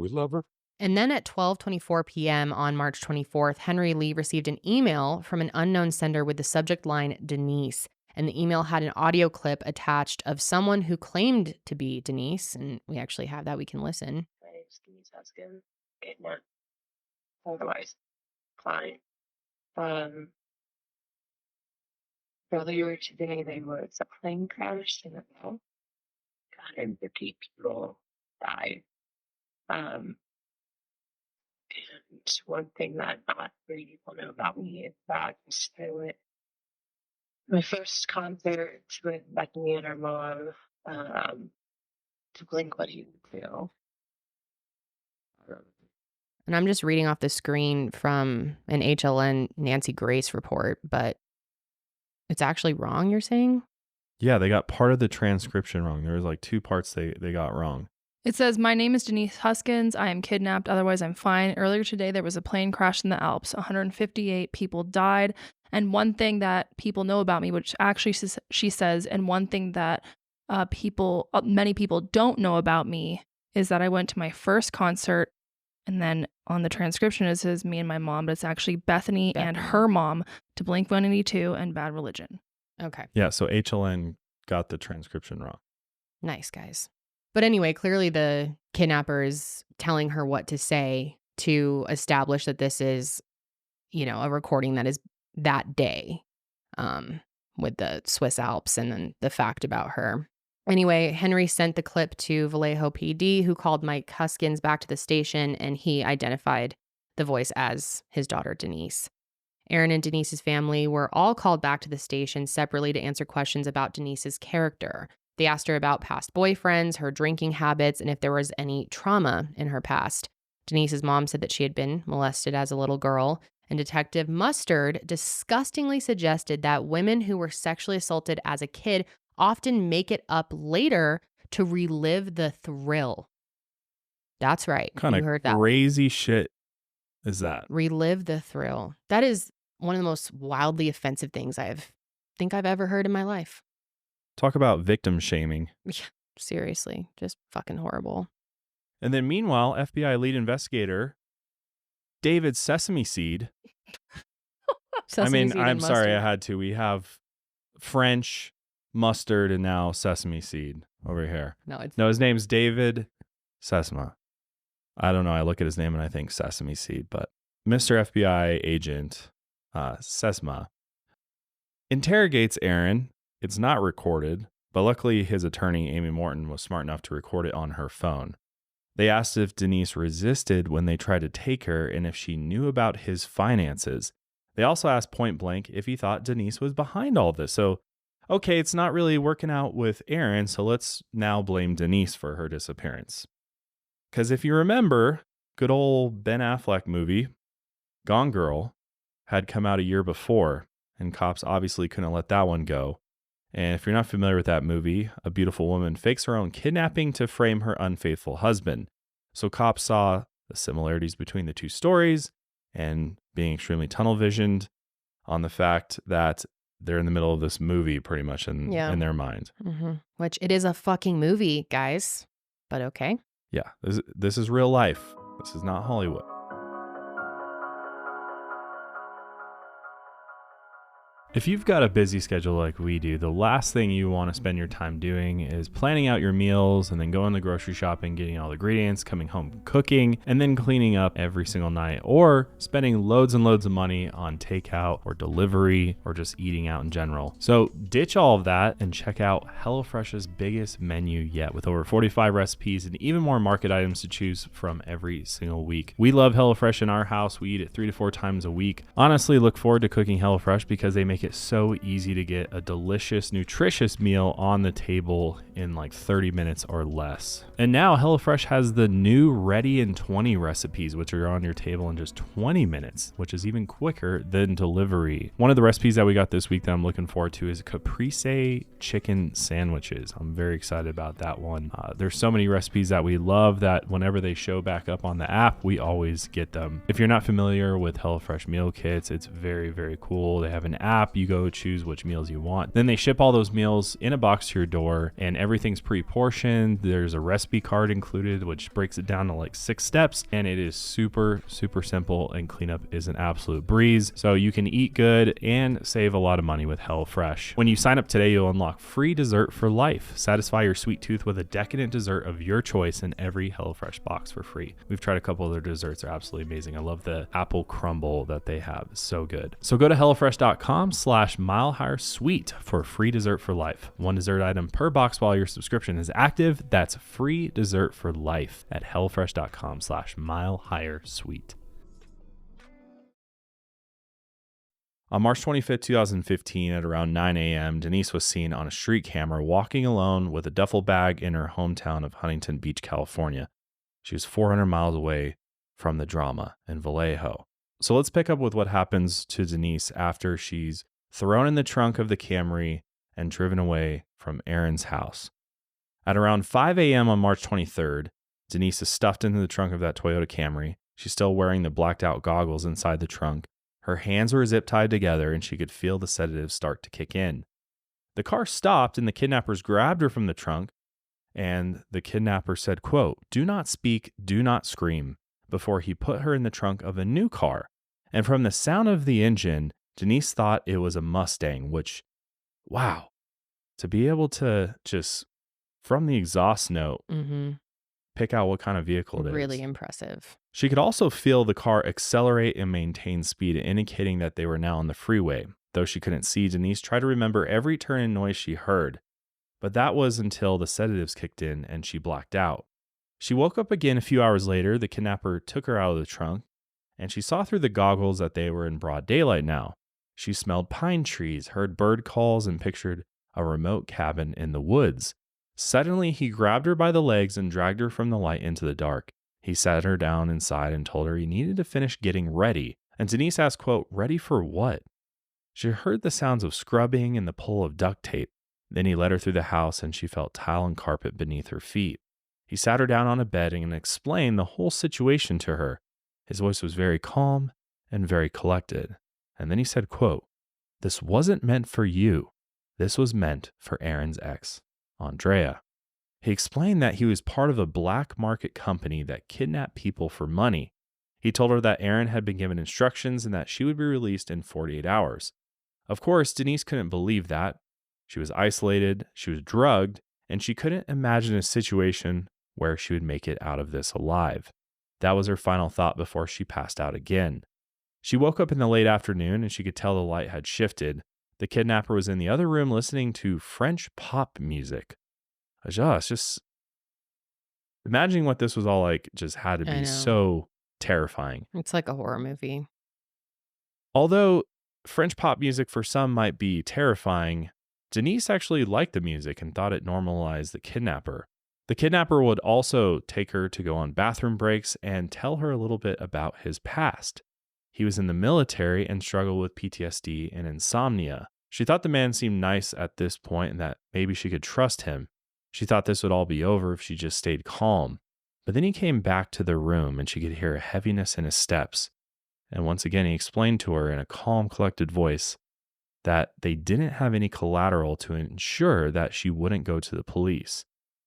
love her.
And then at 12:24 p.m. on March 24th, Henry Lee received an email from an unknown sender with the subject line Denise. And the email had an audio clip attached of someone who claimed to be Denise. And we actually have that. We can listen.
My name's Denise Huskins. Kidnapped. Otherwise, fine. Earlier today, there was a plane crash in the Vallejo. 150 people died. And one thing that not many people know about me is that I went my first concert with Becky and her mom to Blink-182.
And I'm just reading off the screen from an HLN Nancy Grace report, but it's actually wrong, you're saying?
Yeah, they got part of the transcription wrong. There was like 2 parts they got wrong.
It says, "My name is Denise Huskins. I am kidnapped. Otherwise, I'm fine. Earlier today, there was a plane crash in the Alps. 158 people died. And one thing that people know about me, which actually she says, and one thing that many people don't know about me is that I went to my first concert." And then on the transcription, it says me and my mom, but it's actually Bethany and her mom to Blink-182 and Bad Religion.
Okay.
Yeah, so HLN got the transcription wrong.
Nice, guys. But anyway, clearly the kidnapper is telling her what to say to establish that this is, a recording that is that day. with the Swiss Alps and then the fact about her. Anyway, Henry sent the clip to Vallejo PD, who called Mike Huskins back to the station, and he identified the voice as his daughter, Denise. Aaron and Denise's family were all called back to the station separately to answer questions about Denise's character. They asked her about past boyfriends, her drinking habits, and if there was any trauma in her past. Denise's mom said that she had been molested as a little girl, and Detective Mustard disgustingly suggested that women who were sexually assaulted as a kid often make it up later to relive the thrill. That's right.
Kind
You heard
of
that.
crazy shit is that?
Relive the thrill. That is one of the most wildly offensive things I've ever heard in my life.
Talk about victim shaming.
Yeah, seriously, just fucking horrible.
And then meanwhile, FBI lead investigator David Sesame Seed.
Sesame seed
I'm
and
sorry,
mustard.
I had to. We have French, mustard, and now Sesame Seed over here. No, his name's David Sesma. I don't know. I look at his name and I think Sesame Seed, but Mr. FBI agent Sesma interrogates Aaron. It's not recorded, but luckily his attorney, Amy Morton, was smart enough to record it on her phone. They asked if Denise resisted when they tried to take her and if she knew about his finances. They also asked point blank if he thought Denise was behind all of this. So, okay, it's not really working out with Aaron, so let's now blame Denise for her disappearance. Because if you remember, good old Ben Affleck movie, Gone Girl, had come out a year before, and cops obviously couldn't let that one go. And if you're not familiar with that movie, a beautiful woman fakes her own kidnapping to frame her unfaithful husband. So cops saw the similarities between the two stories and being extremely tunnel visioned on the fact that they're in the middle of this movie pretty much in their mind.
Mm-hmm. Which it is a fucking movie, guys. But okay.
Yeah, this is real life. This is not Hollywood. If you've got a busy schedule like we do, the last thing you want to spend your time doing is planning out your meals and then going to grocery shopping, getting all the ingredients, coming home cooking, and then cleaning up every single night, or spending loads and loads of money on takeout or delivery or just eating out in general. So ditch all of that and check out HelloFresh's biggest menu yet, with over 45 recipes and even more market items to choose from every single week. We love HelloFresh in our house. We eat it 3 to 4 times a week. Honestly, look forward to cooking HelloFresh because they make it so easy to get a delicious, nutritious meal on the table in like 30 minutes or less. And now HelloFresh has the new Ready in 20 recipes, which are on your table in just 20 minutes, which is even quicker than delivery. One of the recipes that we got this week that I'm looking forward to is caprese chicken sandwiches. I'm very excited about that one. There's so many recipes that we love that whenever they show back up on the app, we always get them. If you're not familiar with HelloFresh meal kits, it's very, very cool. They have an app. You go choose which meals you want. Then they ship all those meals in a box to your door, and everything's pre-portioned. There's a recipe card included, which breaks it down to like 6 steps, and it is super, super simple, and cleanup is an absolute breeze. So you can eat good and save a lot of money with HelloFresh. When you sign up today, you'll unlock free dessert for life. Satisfy your sweet tooth with a decadent dessert of your choice in every HelloFresh box for free. We've tried a couple of their desserts. They're absolutely amazing. I love the apple crumble that they have. It's so good. So go to HelloFresh.com/Mile Higher Sweet for free dessert for life. 1 dessert item per box while your subscription is active. That's free dessert for life at HelloFresh.com/Mile Higher Sweet. On March 25th, 2015, at around 9 a.m., Denise was seen on a street camera walking alone with a duffel bag in her hometown of Huntington Beach, California. She was 400 miles away from the drama in Vallejo. So let's pick up with what happens to Denise after she's thrown in the trunk of the Camry and driven away from Aaron's house. At around 5 a.m. on March 23rd, Denise is stuffed into the trunk of that Toyota Camry. She's still wearing the blacked out goggles inside the trunk. Her hands were zip tied together and she could feel the sedatives start to kick in. The car stopped and the kidnappers grabbed her from the trunk, and the kidnapper said, quote, "Do not speak, do not scream," before he put her in the trunk of a new car. And from the sound of the engine, Denise thought it was a Mustang, which, wow, to be able to just, from the exhaust note, pick out what kind of vehicle it is.
Really impressive.
She could also feel the car accelerate and maintain speed, indicating that they were now on the freeway. Though she couldn't see, Denise tried to remember every turn and noise she heard. But that was until the sedatives kicked in and she blacked out. She woke up again a few hours later. The kidnapper took her out of the trunk, and she saw through the goggles that they were in broad daylight now. She smelled pine trees, heard bird calls, and pictured a remote cabin in the woods. Suddenly, he grabbed her by the legs and dragged her from the light into the dark. He sat her down inside and told her he needed to finish getting ready. And Denise asked, quote, "Ready for what?" She heard the sounds of scrubbing and the pull of duct tape. Then he led her through the house, and she felt tile and carpet beneath her feet. He sat her down on a bed and explained the whole situation to her. His voice was very calm and very collected. And then he said, quote, "This wasn't meant for you. This was meant for Aaron's ex, Andrea." He explained that he was part of a black market company that kidnapped people for money. He told her that Aaron had been given instructions and that she would be released in 48 hours. Of course, Denise couldn't believe that. She was isolated, she was drugged, and she couldn't imagine a situation where she would make it out of this alive. That was her final thought before she passed out again. She woke up in the late afternoon and she could tell the light had shifted. The kidnapper was in the other room listening to French pop music. It's just imagining what this was all like just had to be so terrifying.
It's like a horror movie.
Although French pop music for some might be terrifying, Denise actually liked the music and thought it normalized the kidnapper. The kidnapper would also take her to go on bathroom breaks and tell her a little bit about his past. He was in the military and struggled with PTSD and insomnia. She thought the man seemed nice at this point and that maybe she could trust him. She thought this would all be over if she just stayed calm. But then he came back to the room and she could hear a heaviness in his steps. And once again, he explained to her in a calm, collected voice that they didn't have any collateral to ensure that she wouldn't go to the police.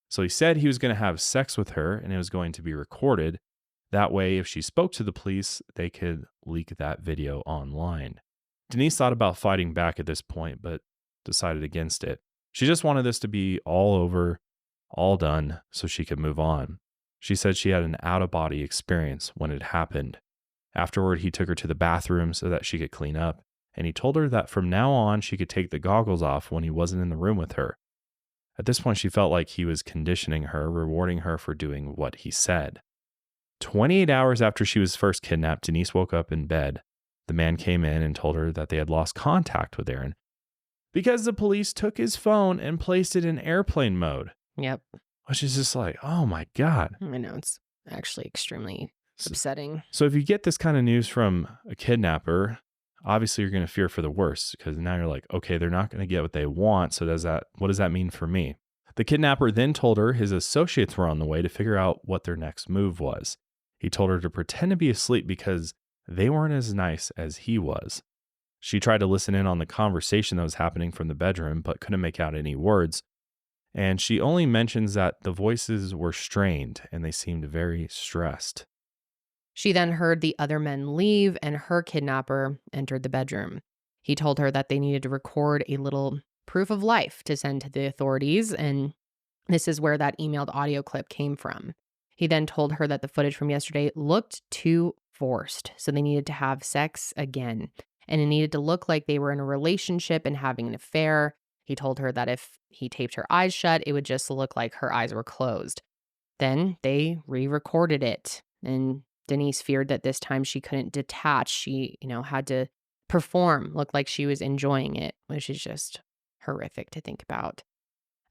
So he said he was going to have sex with her and it was going to be recorded. That way, if she spoke to the police, they could leak that video online. Denise thought about fighting back at this point, but decided against it. She just wanted this to be all over, all done, so she could move on. She said she had an out-of-body experience when it happened. Afterward, he took her to the bathroom so that she could clean up, and he told her that from now on, she could take the goggles off when he wasn't in the room with her. At this point, she felt like he was conditioning her, rewarding her for doing what he said. 28 hours after she was first kidnapped, Denise woke up in bed. The man came in and told her that they had lost contact with Aaron because the police took his phone and placed it in airplane mode.
Yep.
Which is just like, oh my God.
I know, it's actually extremely upsetting.
So if you get this kind of news from a kidnapper, obviously you're going to fear for the worst because now you're like, okay, they're not going to get what they want. So what does that mean for me? The kidnapper then told her his associates were on the way to figure out what their next move was. He told her to pretend to be asleep because they weren't as nice as he was. She tried to listen in on the conversation that was happening from the bedroom, but couldn't make out any words. And she only mentions that the voices were strained and they seemed very stressed.
She then heard the other men leave and her kidnapper entered the bedroom. He told her that they needed to record a little proof of life to send to the authorities, and this is where that emailed audio clip came from. He then told her that the footage from yesterday looked too forced, so they needed to have sex again, and it needed to look like they were in a relationship and having an affair. He told her that if he taped her eyes shut, it would just look like her eyes were closed. Then they re-recorded it, and Denise feared that this time she couldn't detach. She, had to perform, look like she was enjoying it, which is just horrific to think about.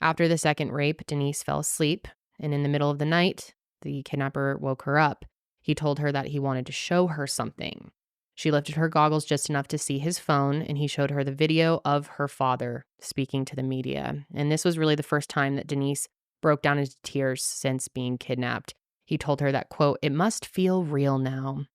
After the second rape, Denise fell asleep, and in the middle of the night, the kidnapper woke her up. He told her that he wanted to show her something. She lifted her goggles just enough to see his phone, and he showed her the video of her father speaking to the media. And this was really the first time that Denise broke down into tears since being kidnapped. He told her that, quote, "It must feel real now."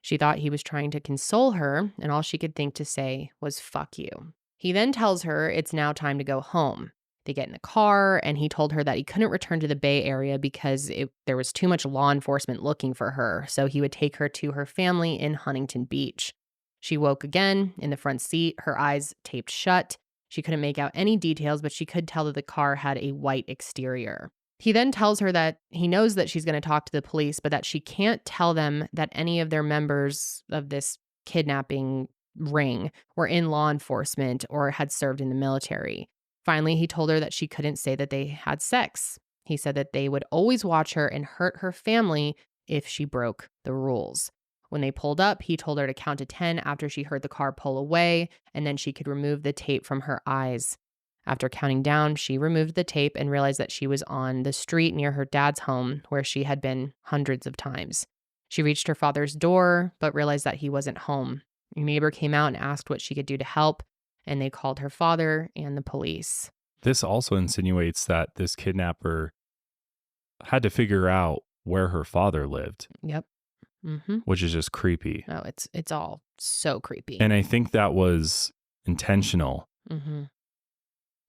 She thought he was trying to console her, and all she could think to say was, "Fuck you." He then tells her it's now time to go home. They get in the car, and he told her that he couldn't return to the Bay Area because there was too much law enforcement looking for her, so he would take her to her family in Huntington Beach. She woke again in the front seat, her eyes taped shut. She couldn't make out any details, but she could tell that the car had a white exterior. He then tells her that he knows that she's going to talk to the police, but that she can't tell them that any of their members of this kidnapping ring were in law enforcement or had served in the military. Finally, he told her that she couldn't say that they had sex. He said that they would always watch her and hurt her family if she broke the rules. When they pulled up, he told her to count to 10 after she heard the car pull away, and then she could remove the tape from her eyes. After counting down, she removed the tape and realized that she was on the street near her dad's home, where she had been hundreds of times. She reached her father's door, but realized that he wasn't home. A neighbor came out and asked what she could do to help, and they called her father and the police.
This also insinuates that this kidnapper had to figure out where her father lived.
Yep.
Which is just creepy.
Oh, it's all so creepy.
And I think that was intentional,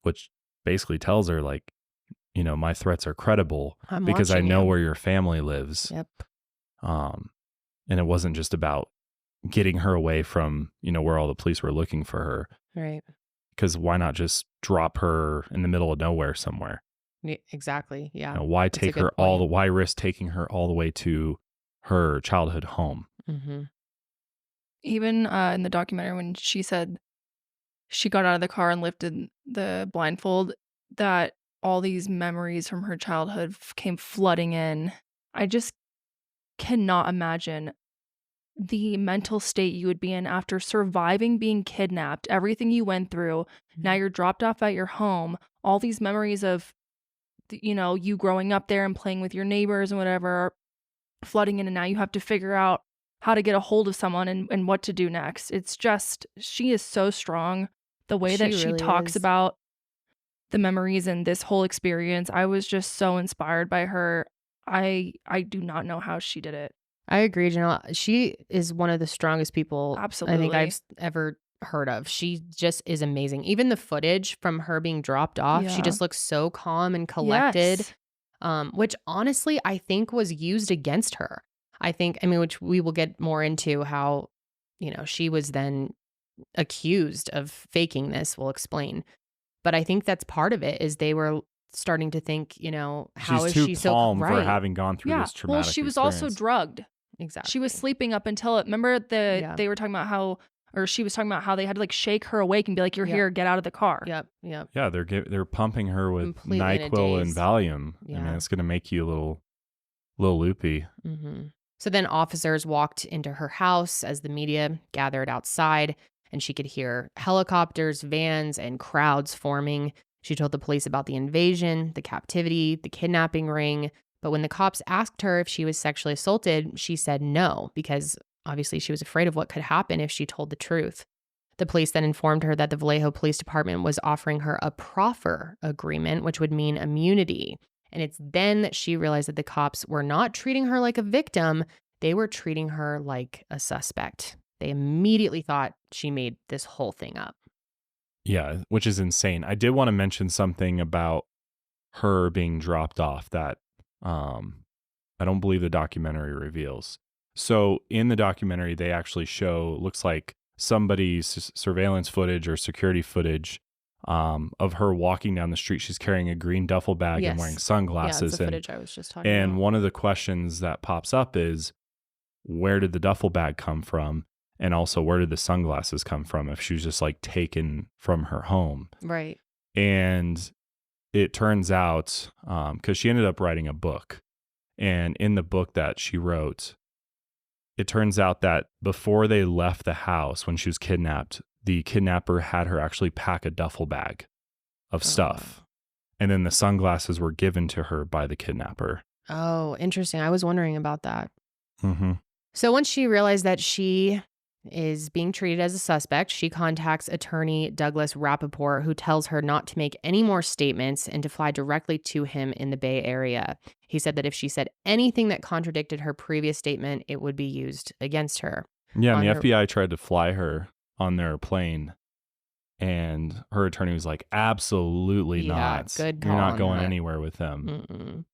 which basically tells her, like, you know, my threats are credible because I know where your family lives.
Yep.
And it wasn't just about getting her away from, you know, where all the police were looking for her.
Right.
Because why not just drop her in the middle of nowhere somewhere?
Yeah, exactly. Yeah.
You know, why take her why risk taking her all the way to her childhood home?
Even in the documentary, when she said she got out of the car and lifted the blindfold, that all these memories from her childhood came flooding in. I just cannot imagine the mental state you would be in after surviving being kidnapped, everything you went through. Now you're dropped off at your home. All these memories of, you know, you growing up there and playing with your neighbors and whatever are flooding in, and now you have to figure out how to get a hold of someone and what to do next. It's just, she is so strong. The way that she
really
talks
is.
about the memories and this whole experience, I was just so inspired by her. I do not know how she did it.
I agree, Janelle. She is one of the strongest people
Absolutely.
I think I've ever heard of. She just is amazing. Even the footage from her being dropped off, she just looks so calm and collected.
Yes.
Which honestly, I think was used against her. Which we will get more into how, you know, she was then accused of faking this. We'll explain. But I think that's part of it is they were starting to think, you know, how
She's
is
too
she so
calm for having gone through this traumatic
Well, she was also
experience.
drugged.
Exactly.
She was sleeping up until it. Remember they were talking about how, or she was talking about how they had to like shake her awake and be like, "You're here, get out of the car."
Yep.
Yeah, they're pumping her with
Completely in a
NyQuil and
daze.
Valium. I mean,
Yeah.
it's going to make you a little loopy.
So then officers walked into her house as the media gathered outside, and she could hear helicopters, vans, and crowds forming. She told the police about the invasion, the captivity, the kidnapping ring. But when the cops asked her if she was sexually assaulted, she said no, because obviously she was afraid of what could happen if she told the truth. The police then informed her that the Vallejo Police Department was offering her a proffer agreement, which would mean immunity. And it's then that she realized that the cops were not treating her like a victim. They were treating her like a suspect. They immediately thought she made this whole thing up.
Yeah, which is insane. I did want to mention something about her being dropped off that I don't believe the documentary reveals. So in the documentary, they actually show, looks like somebody's surveillance footage or security footage of her walking down the street. She's carrying a green duffel bag and wearing sunglasses.
Yeah, that's the footage I was just talking
and
about.
one of the questions that pops up is, where did the duffel bag come from? And also, where did the sunglasses come from if she was just like taken from her home?
Right.
And it turns out, because she ended up writing a book. And in the book that she wrote, it turns out that before they left the house when she was kidnapped, the kidnapper had her actually pack a duffel bag of stuff. And then the sunglasses were given to her by the kidnapper.
Oh, interesting. I was wondering about that.
Mm-hmm.
So once she realized that she is being treated as a suspect, she contacts attorney Douglas Rappaport, who tells her not to make any more statements and to fly directly to him in the Bay Area. He said that if she said anything that contradicted her previous statement, it would be used against her.
Yeah, and the FBI tried to fly her on their plane, and her attorney was like, absolutely not.
Good call.
You're not
on
going
that.
anywhere with them.
Mm-mm.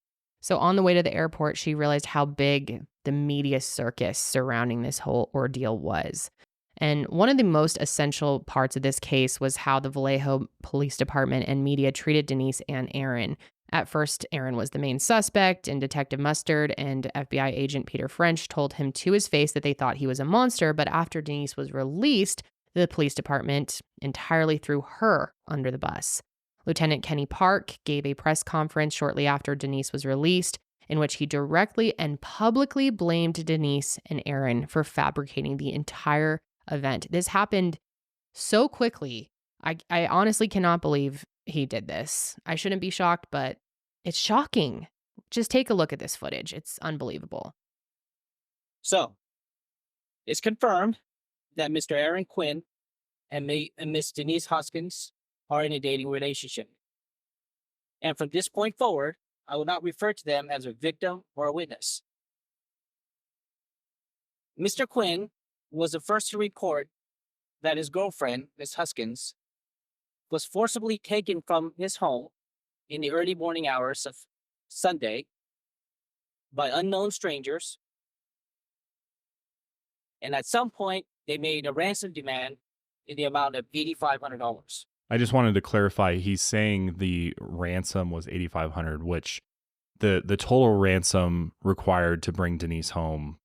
So on the way to the airport, she realized how big the media circus surrounding this whole ordeal was. And one of the most essential parts of this case was how the Vallejo Police Department and media treated Denise and Aaron. At first, Aaron was the main suspect, and Detective Mustard and FBI agent Peter French told him to his face that they thought he was a monster. But after Denise was released, the police department entirely threw her under the bus. Lieutenant Kenny Park gave a press conference shortly after Denise was released, in which he directly and publicly blamed Denise and Aaron for fabricating the entire event. This happened so quickly. I honestly cannot believe he did this. I shouldn't be shocked, but it's shocking. Just take a look at this footage. It's unbelievable.
So, it's confirmed that Mr. Aaron Quinn and Miss Denise Huskins are in a dating relationship. And from this point forward, I will not refer to them as a victim or a witness. Mr. Quinn was the first to report that his girlfriend, Miss Huskins, was forcibly taken from his home in the early morning hours of Sunday by unknown strangers. And at some point, they made a ransom demand in the amount of $8,500.
I just wanted to clarify. He's saying the ransom was $8,500, which the total ransom required to bring Denise home,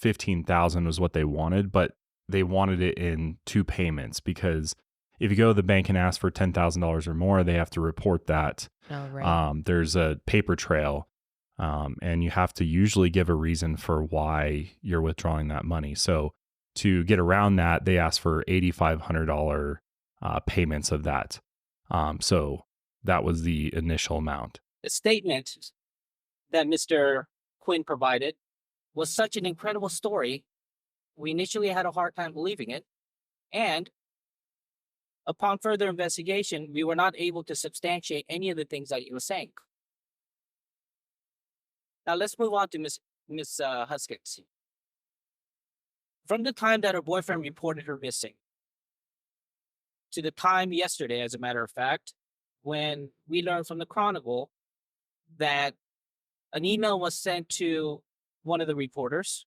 $15,000 was what they wanted, but they wanted it in 2 payments because if you go to the bank and ask for $10,000 or more, they have to report that.
Oh, right.
There's a paper trail, and you have to usually give a reason for why you're withdrawing that money. So to get around that, they asked for $8,500 payments of that. So that was the initial amount.
The statement that Mr. Quinn provided was such an incredible story, we initially had a hard time believing it. And upon further investigation, we were not able to substantiate any of the things that he was saying. Now let's move on to Miss Huskins. From the time that her boyfriend reported her missing to the time yesterday, as a matter of fact, when we learned from the Chronicle that an email was sent to one of the reporters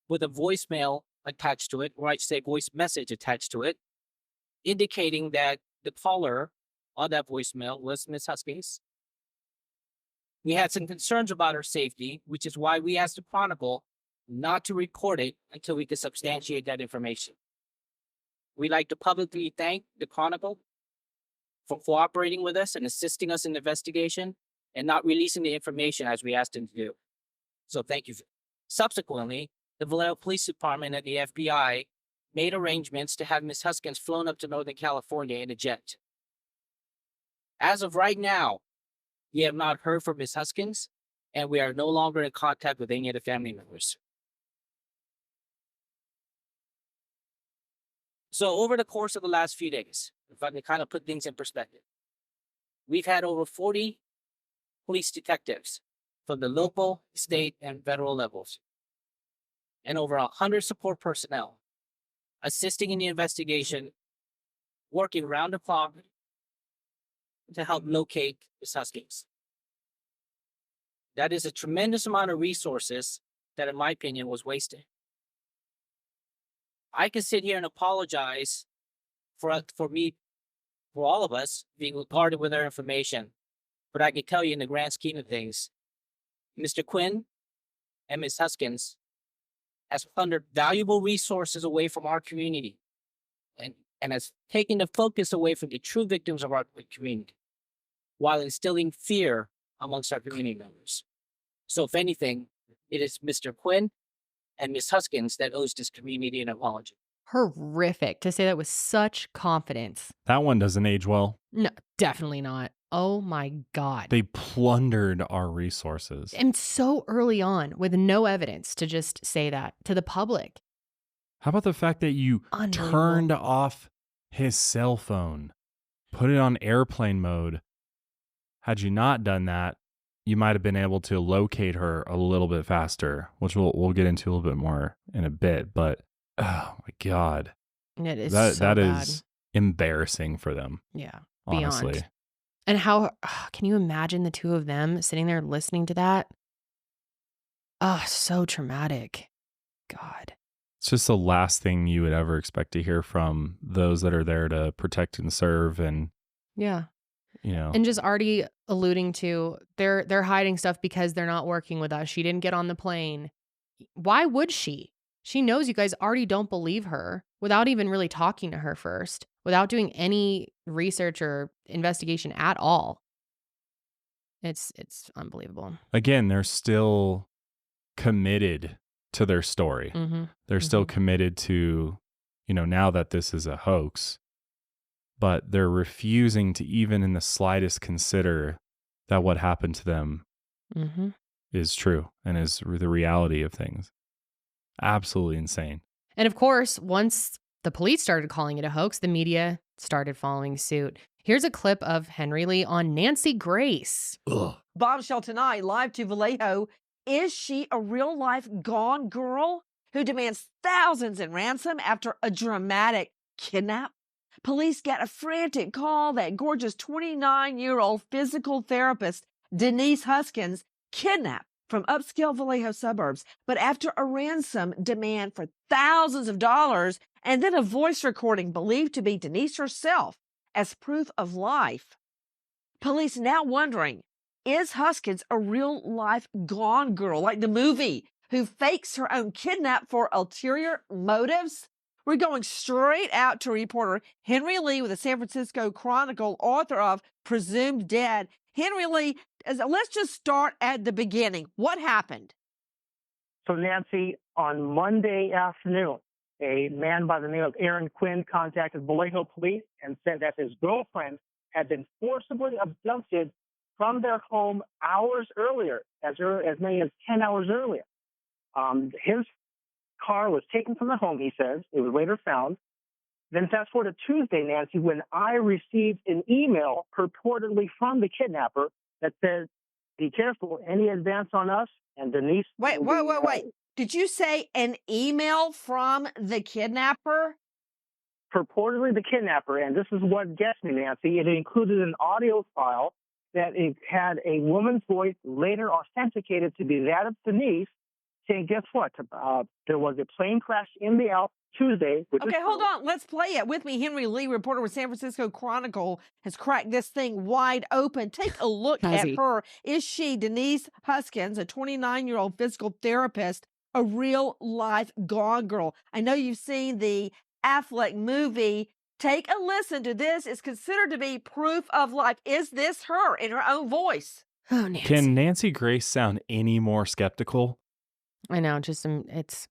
with a voicemail attached to it, or I should say voice message attached to it, indicating that the caller on that voicemail was Miss Huskins. We had some concerns about her safety, which is why we asked the Chronicle not to report it until we could substantiate that information. We'd like to publicly thank the Chronicle for cooperating with us and assisting us in the investigation and not releasing the information as we asked them to do. So thank you. Subsequently, the Vallejo Police Department and the FBI made arrangements to have Miss Huskins flown up to Northern California in a jet. As of right now, we have not heard from Miss Huskins, and we are no longer in contact with any of the family members. So over the course of the last few days, if I can kind of put things in perspective, we've had over 40 police detectives from the local, state, and federal levels, and over 100 support personnel assisting in the investigation, working round the clock to help locate Miss Huskins. That is a tremendous amount of resources that, in my opinion, was wasted. I can sit here and apologize for all of us being regarded with our information, but I can tell you in the grand scheme of things, Mr. Quinn and Miss Huskins has plundered valuable resources away from our community and has taken the focus away from the true victims of our community while instilling fear amongst our community members. So if anything, it is Mr. Quinn and Miss Huskins that owes this community an apology.
Horrific to say that with such confidence.
That one doesn't age well.
No, definitely not. Oh my God.
They plundered our resources.
And so early on with no evidence to just say that to the public.
How about the fact that you turned off his cell phone, put it on airplane mode? Had you not done that, you might have been able to locate her a little bit faster, which we'll get into a little bit more in a bit. But oh my God,
it is
that
bad.
is embarrassing for them.
Yeah,
honestly.
Beyond. And how can you imagine the two of them sitting there listening to that? Oh, so traumatic. God.
It's just the last thing you would ever expect to hear from those that are there to protect and serve. And
yeah.
You know.
And just already alluding to they're hiding stuff because they're not working with us. She didn't get on the plane. Why would she? She knows you guys already don't believe her. without even really talking to her first, without doing any research or investigation at all. It's unbelievable.
Again, they're still committed to their story.
Mm-hmm.
They're still committed to, now that this is a hoax, but they're refusing to even in the slightest consider that what happened to them is true and is the reality of things. Absolutely insane.
And of course, once the police started calling it a hoax, the media started following suit. Here's a clip of Henry Lee on Nancy Grace.
Ugh. Bombshell tonight, live to Vallejo. Is she a real-life gone girl who demands thousands in ransom after a dramatic kidnap? Police get a frantic call that gorgeous 29-year-old physical therapist Denise Huskins kidnapped from upscale Vallejo suburbs. But after a ransom demand for thousands of dollars and then a voice recording believed to be Denise herself as proof of life, police now wondering, is Huskins a real-life gone girl like the movie who fakes her own kidnap for ulterior motives? We're going straight out to reporter Henry Lee with the San Francisco Chronicle, author of Presumed Dead. Henry Lee, let's just start at the beginning. What happened?
So, Nancy, on Monday afternoon, a man by the name of Aaron Quinn contacted Vallejo police and said that his girlfriend had been forcibly abducted from their home hours earlier, as many as 10 hours earlier. His car was taken from the home, he says. It was later found. Then fast forward to Tuesday, Nancy, when I received an email purportedly from the kidnapper that says, be careful, any advance on us and Denise.
Wait. Did you say an email from the kidnapper?
Purportedly the kidnapper, and this is what gets me, Nancy. It included an audio file that it had a woman's voice later authenticated to be that of Denise, saying, guess what? There was a plane crash in the Alps Tuesday.
Okay, hold on. Let's play it. With me, Henry Lee, reporter with San Francisco Chronicle, has cracked this thing wide open. Take a look at her. Is she, Denise Huskins, a 29-year-old physical therapist, a real-life gone girl? I know you've seen the Affleck movie. Take a listen to this. It's considered to be proof of life. Is this her in her own voice?
Oh, Nancy.
Can Nancy Grace sound any more skeptical?
I know, it's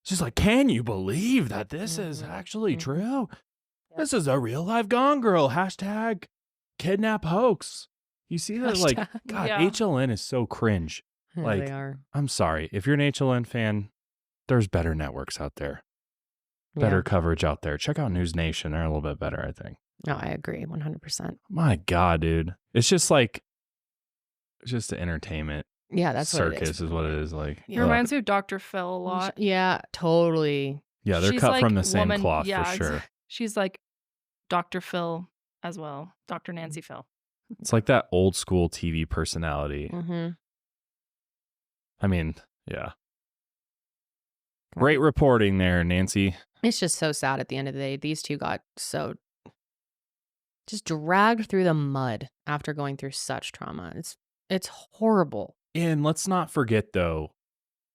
She's like, can you believe that this is actually true? Yeah. This is a real life gone girl. # kidnap hoax. You see that? Like, God, yeah. HLN is so cringe.
Yeah,
like,
they are.
I'm sorry. If you're an HLN fan, there's better networks out there. Better coverage out there. Check out News Nation. They're a little bit better, I think.
No, I agree 100%.
My God, dude. It's just like, it's just an entertainment.
Yeah, that's
circus
what it is.
What it is like.
It reminds me of Dr. Phil a lot.
Yeah, totally.
Yeah, they're
She's
cut
like
from the same cloth
yeah,
for sure.
She's like Dr. Phil as well. Dr. Nancy Phil.
It's like that old school TV personality.
Mm-hmm.
I mean, yeah. Great reporting there, Nancy.
It's just so sad at the end of the day. These two got so just dragged through the mud after going through such trauma. It's horrible.
And let's not forget, though,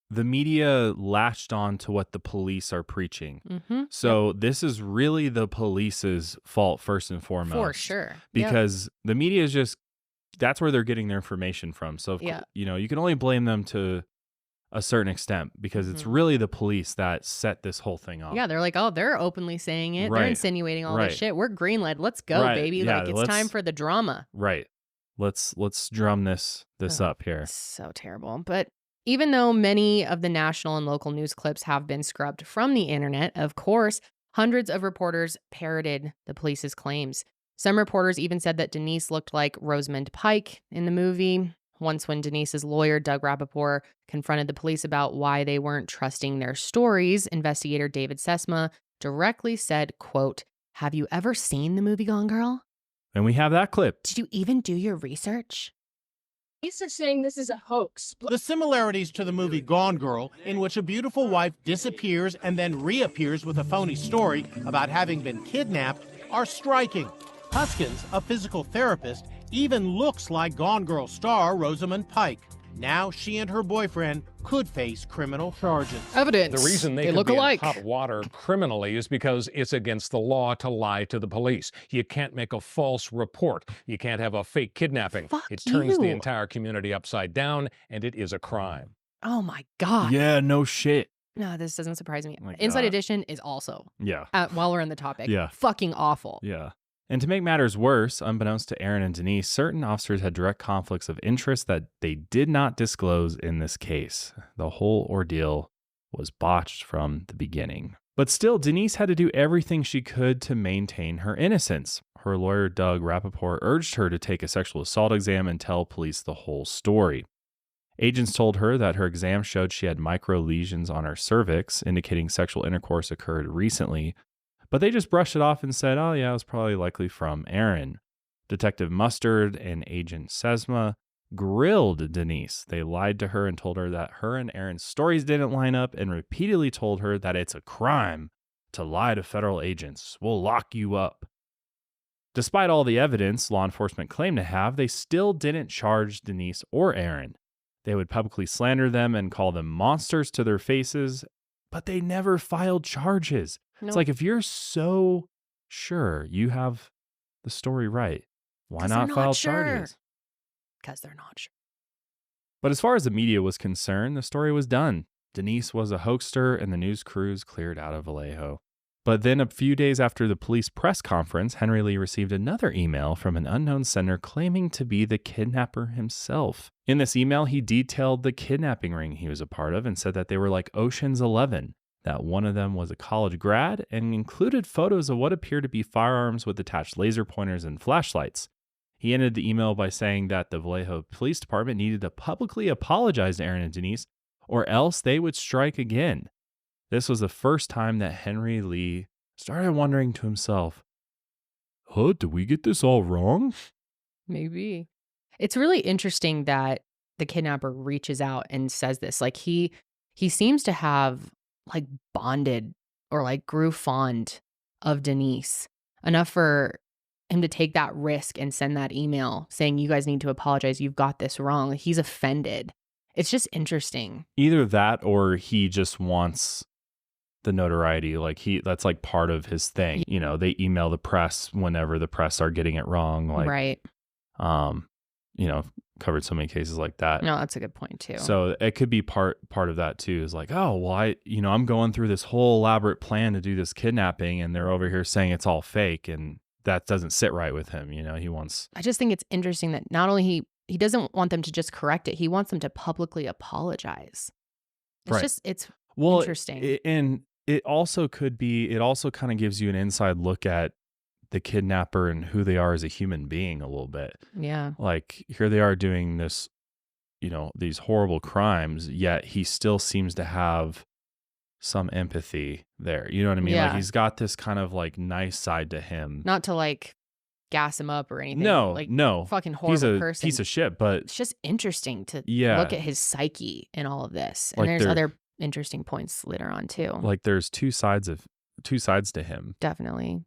the media latched on to what the police are preaching.
Mm-hmm.
So this is really the police's fault, first and foremost.
For sure.
Because the media is just, that's where they're getting their information from. So, you can only blame them to a certain extent because it's really the police that set this whole thing up.
Yeah, they're like, oh, they're openly saying it.
Right.
They're insinuating all this shit. We're greenlit. Let's go, baby.
Yeah,
like, it's time for the drama.
Right. Let's drum this up here.
So terrible. But even though many of the national and local news clips have been scrubbed from the internet, of course, hundreds of reporters parroted the police's claims. Some reporters even said that Denise looked like Rosamund Pike in the movie. Once when Denise's lawyer, Doug Rappaport, confronted the police about why they weren't trusting their stories, investigator David Sesma directly said, quote, "Have you ever seen the movie Gone Girl?
And we have that clip.
Did you even do your research?"
Police are saying this is a hoax.
The similarities to the movie Gone Girl, in which a beautiful wife disappears and then reappears with a phony story about having been kidnapped, are striking. Huskins, a physical therapist, even looks like Gone Girl star Rosamund Pike. Now she and her boyfriend could face criminal charges.
Evidence.
The reason they
look
could be
alike.
in hot water criminally is because it's against the law to lie to the police. You can't make a false report. You can't have a fake kidnapping.
Fuck
it turns the
you.
entire community upside down, and it is a crime.
Oh my God.
Yeah, no shit.
No, this doesn't surprise me.
My
Inside
God.
Edition is also,
Yeah.
while we're on the topic,
Yeah.
fucking awful.
Yeah. And to make matters worse, unbeknownst to Aaron and Denise, certain officers had direct conflicts of interest that they did not disclose in this case. The whole ordeal was botched from the beginning. But still, Denise had to do everything she could to maintain her innocence. Her lawyer, Doug Rappaport, urged her to take a sexual assault exam and tell police the whole story. Agents told her that her exam showed she had micro lesions on her cervix, indicating sexual intercourse occurred recently, but they just brushed it off and said, oh yeah, it was probably likely from Aaron. Detective Mustard and Agent Sesma grilled Denise. They lied to her and told her that her and Aaron's stories didn't line up and repeatedly told her that it's a crime to lie to federal agents. We'll lock you up. Despite all the evidence law enforcement claimed to have, they still didn't charge Denise or Aaron. They would publicly slander them and call them monsters to their faces, but they never filed charges.
Nope.
It's like, if you're so sure you have the story right, why not file charges?
Because they're not sure.
But as far as the media was concerned, the story was done. Denise was a hoaxer and the news crews cleared out of Vallejo. But then a few days after the police press conference, Henry Lee received another email from an unknown sender claiming to be the kidnapper himself. In this email, he detailed the kidnapping ring he was a part of and said that they were like Ocean's 11, that one of them was a college grad, and included photos of what appeared to be firearms with attached laser pointers and flashlights. He ended the email by saying that the Vallejo Police Department needed to publicly apologize to Aaron and Denise, or else they would strike again. This was the first time that Henry Lee started wondering to himself, did we get this all wrong?
Maybe. It's really interesting that the kidnapper reaches out and says this. Like he seems to have like bonded or like grew fond of Denise enough for him to take that risk and send that email saying, you guys need to apologize. You've got this wrong. He's offended. It's just interesting.
Either that or he just wants the notoriety. Like that's like part of his thing. You know, they email the press whenever the press are getting it wrong. Like,
right.
You know, covered so many cases like that.
No, that's a good point too.
So it could be part of that too, is like, oh, well, I'm going through this whole elaborate plan to do this kidnapping and they're over here saying it's all fake, and that doesn't sit right with him. You know, he wants.
I just think it's interesting that not only he doesn't want them to just correct it, he wants them to publicly apologize. It's
right.
just, it's interesting.
And it also kind of gives you an inside look at the kidnapper and who they are as a human being a little bit.
Yeah.
Like, here they are doing this, these horrible crimes, yet he still seems to have some empathy there. You know what I mean?
Yeah.
Like, he's got this kind of like nice side to him.
Not to like gas him up or anything.
No,
like,
no.
Fucking horrible
He's a
person.
piece of shit, but
it's just interesting to look at his psyche in all of this. And
like
there's other interesting points later on too.
Like, there's two sides to him.
Definitely.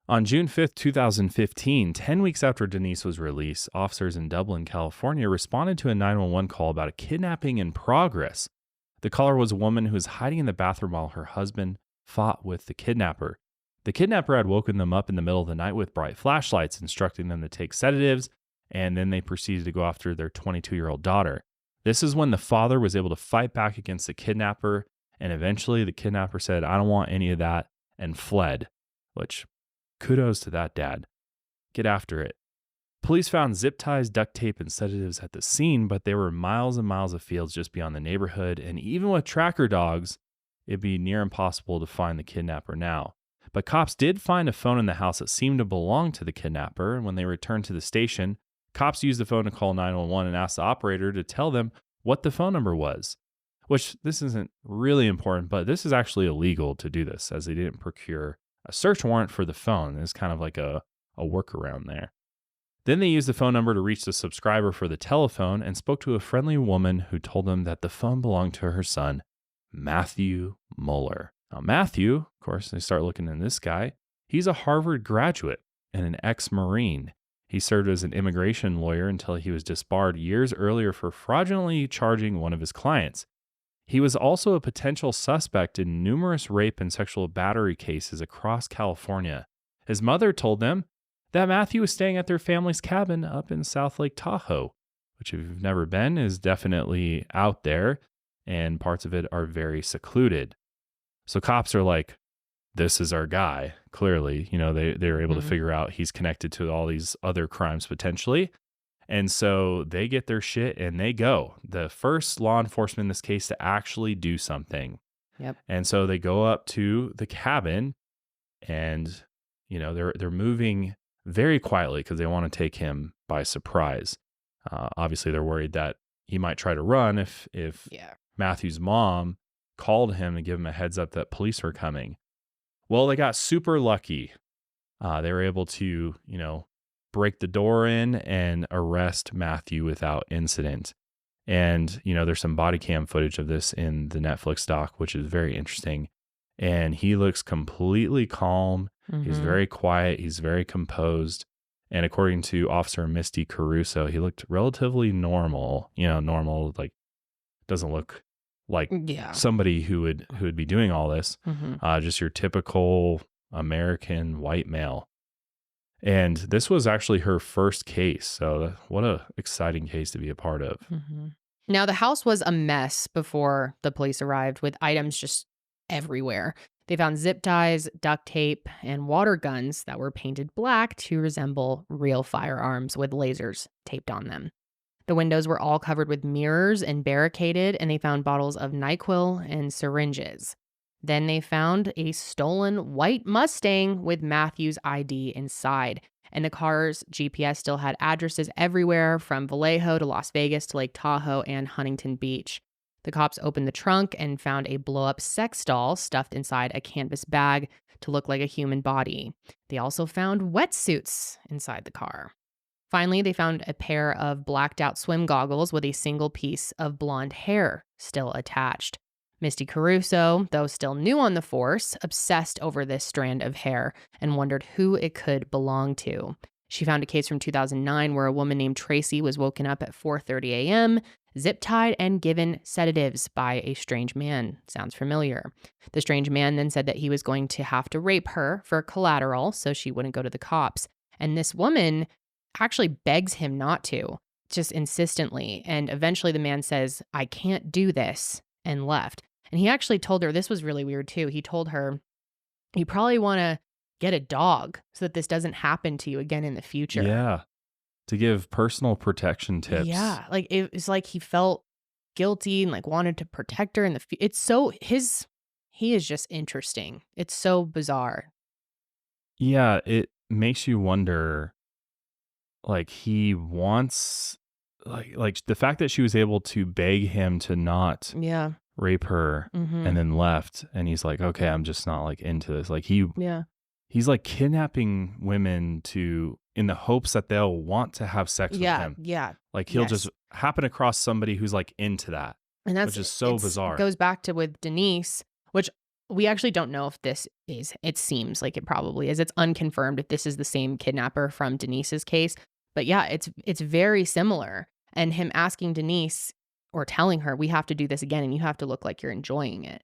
On June 5th, 2015, 10 weeks after Denise was released, officers in Dublin, California responded to a 911 call about a kidnapping in progress. The caller was a woman who was hiding in the bathroom while her husband fought with the kidnapper. The kidnapper had woken them up in the middle of the night with bright flashlights, instructing them to take sedatives, and then they proceeded to go after their 22-year-old daughter. This is when the father was able to fight back against the kidnapper, and eventually the kidnapper said, "I don't want any of that," and fled, which... kudos to that dad. Get after it. Police found zip ties, duct tape, and sedatives at the scene, but there were miles and miles of fields just beyond the neighborhood, and even with tracker dogs, it'd be near impossible to find the kidnapper now. But cops did find a phone in the house that seemed to belong to the kidnapper, and when they returned to the station, cops used the phone to call 911 and ask the operator to tell them what the phone number was. Which, this isn't really important, but this is actually illegal to do this, as they didn't procure a search warrant for the phone. Is kind of like a workaround there. Then they used the phone number to reach the subscriber for the telephone and spoke to a friendly woman who told them that the phone belonged to her son, Matthew Muller. Now, Matthew, of course, they start looking in this guy. He's a Harvard graduate and an ex-Marine. He served as an immigration lawyer until he was disbarred years earlier for fraudulently charging one of his clients. He was also a potential suspect in numerous rape and sexual battery cases across California. His mother told them that Matthew was staying at their family's cabin up in South Lake Tahoe, which if you've never been is definitely out there, and parts of it are very secluded. So cops are like, this is our guy. Clearly, they were able to figure out he's connected to all these other crimes potentially. And so they get their shit and they go. The first law enforcement in this case to actually do something.
Yep.
And so they go up to the cabin and, they're moving very quietly because they want to take him by surprise. Obviously, they're worried that he might try to run if Matthew's mom called him and give him a heads up that police were coming. Well, they got super lucky. They were able to, break the door in and arrest Matthew without incident. And, there's some body cam footage of this in the Netflix doc, which is very interesting. And he looks completely calm. He's very quiet. He's very composed. And according to Officer Misty Caruso, he looked relatively normal, normal, like doesn't look like somebody who would be doing all this. Just your typical American white male. And this was actually her first case. So what a exciting case to be a part of.
Now, the house was a mess before the police arrived, with items just everywhere. They found zip ties, duct tape, and water guns that were painted black to resemble real firearms with lasers taped on them. The windows were all covered with mirrors and barricaded, and they found bottles of NyQuil and syringes. Then they found a stolen white Mustang with Matthew's ID inside. And the car's GPS still had addresses everywhere, from Vallejo to Las Vegas to Lake Tahoe and Huntington Beach. The cops opened the trunk and found a blow-up sex doll stuffed inside a canvas bag to look like a human body. They also found wetsuits inside the car. Finally, they found a pair of blacked-out swim goggles with a single piece of blonde hair still attached. Misty Caruso, though still new on the force, obsessed over this strand of hair and wondered who it could belong to. She found a case from 2009 where a woman named Tracy was woken up at 4:30 a.m., zip-tied and given sedatives by a strange man. Sounds familiar. The strange man then said that he was going to have to rape her for collateral so she wouldn't go to the cops. And this woman actually begs him not to, just insistently. And eventually the man says, "I can't do this," and left. And he actually told her, this was really weird too. He told her, you probably want to get a dog so that this doesn't happen to you again in the future.
Yeah. To give personal protection tips.
Yeah. Like it's like he felt guilty and like wanted to protect her in the future. It's so he is just interesting. It's so bizarre.
Yeah. It makes you wonder, like he wants, like the fact that she was able to beg him to not rape her and then left, and he's like, okay, I'm just not like into this. Like he's like kidnapping women in the hopes that they'll want to have sex with him.
Yeah.
Like he'll just happen across somebody who's like into that.
And that's
which is so bizarre.
It goes back to with Denise, which we actually don't know if this is, it seems like it probably is. It's unconfirmed if this is the same kidnapper from Denise's case. But yeah, it's very similar. And him asking Denise or telling her, we have to do this again and you have to look like you're enjoying it.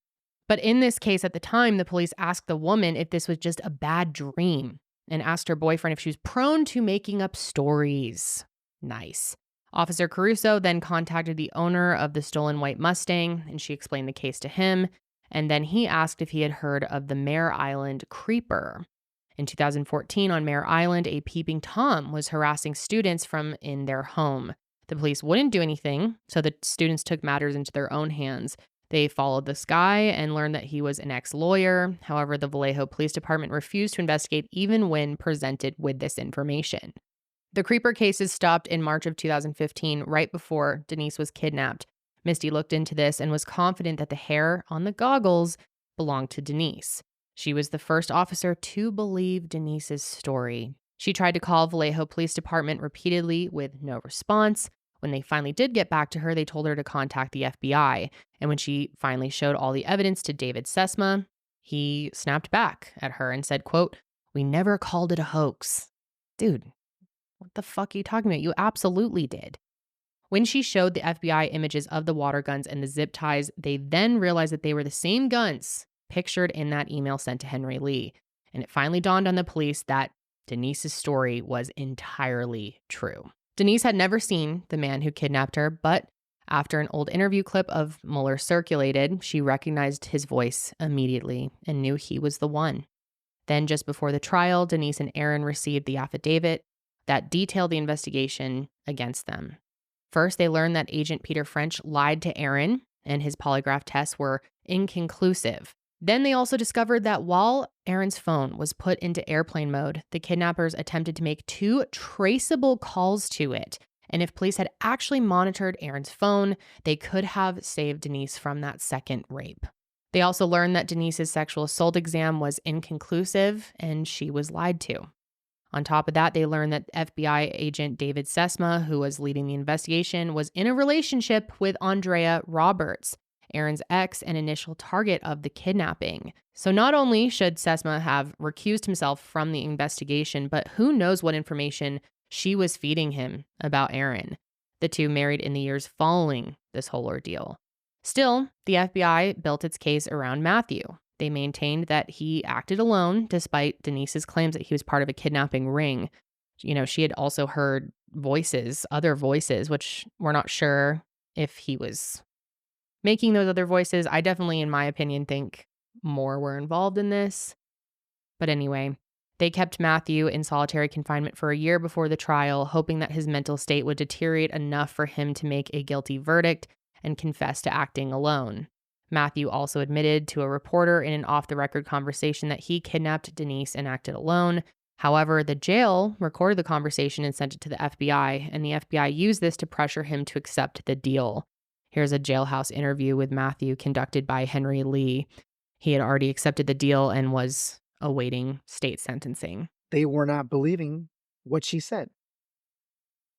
But in this case at the time, the police asked the woman if this was just a bad dream and asked her boyfriend if she was prone to making up stories. Nice. Officer Caruso then contacted the owner of the stolen white Mustang and she explained the case to him. And then he asked if he had heard of the Mare Island creeper. In 2014 on Mare Island, a peeping Tom was harassing students from in their home. The police wouldn't do anything, so the students took matters into their own hands. They followed this guy and learned that he was an ex-lawyer. However, the Vallejo Police Department refused to investigate even when presented with this information. The creeper cases stopped in March of 2015, right before Denise was kidnapped. Misty looked into this and was confident that the hair on the goggles belonged to Denise. She was the first officer to believe Denise's story. She tried to call Vallejo Police Department repeatedly with no response. When they finally did get back to her, they told her to contact the FBI. And when she finally showed all the evidence to David Sesma, he snapped back at her and said, quote, "We never called it a hoax." Dude, What the fuck are you talking about? You absolutely did. When she showed the FBI images of the water guns and the zip ties, they then realized that they were the same guns pictured in that email sent to Henry Lee. And it finally dawned on the police that Denise's story was entirely true. Denise had never seen the man who kidnapped her, but after an old interview clip of Muller circulated, she recognized his voice immediately and knew he was the one. Then, just before the trial, Denise and Aaron received the affidavit that detailed the investigation against them. First, they learned that Agent Peter French lied to Aaron, and his polygraph tests were inconclusive. Then they also discovered that while Aaron's phone was put into airplane mode, the kidnappers attempted to make 2 traceable calls to it. And if police had actually monitored Aaron's phone, they could have saved Denise from that second rape. They also learned that Denise's sexual assault exam was inconclusive and she was lied to. On top of that, they learned that FBI agent David Sesma, who was leading the investigation, was in a relationship with Andrea Roberts, Aaron's ex and initial target of the kidnapping. So not only should Sesma have recused himself from the investigation, but who knows what information she was feeding him about Aaron. The two married in the years following this whole ordeal. Still, the FBI built its case around Matthew. They maintained that he acted alone, despite Denise's claims that he was part of a kidnapping ring. She had also heard other voices, which we're not sure if he was making those other voices. I definitely, in my opinion, think more were involved in this. But anyway, they kept Matthew in solitary confinement for a year before the trial, hoping that his mental state would deteriorate enough for him to make a guilty verdict and confess to acting alone. Matthew also admitted to a reporter in an off-the-record conversation that he kidnapped Denise and acted alone. However, the jail recorded the conversation and sent it to the FBI, and the FBI used this to pressure him to accept the deal. Here's a jailhouse interview with Matthew conducted by Henry Lee. He had already accepted the deal and was awaiting state sentencing.
They were not believing what she said.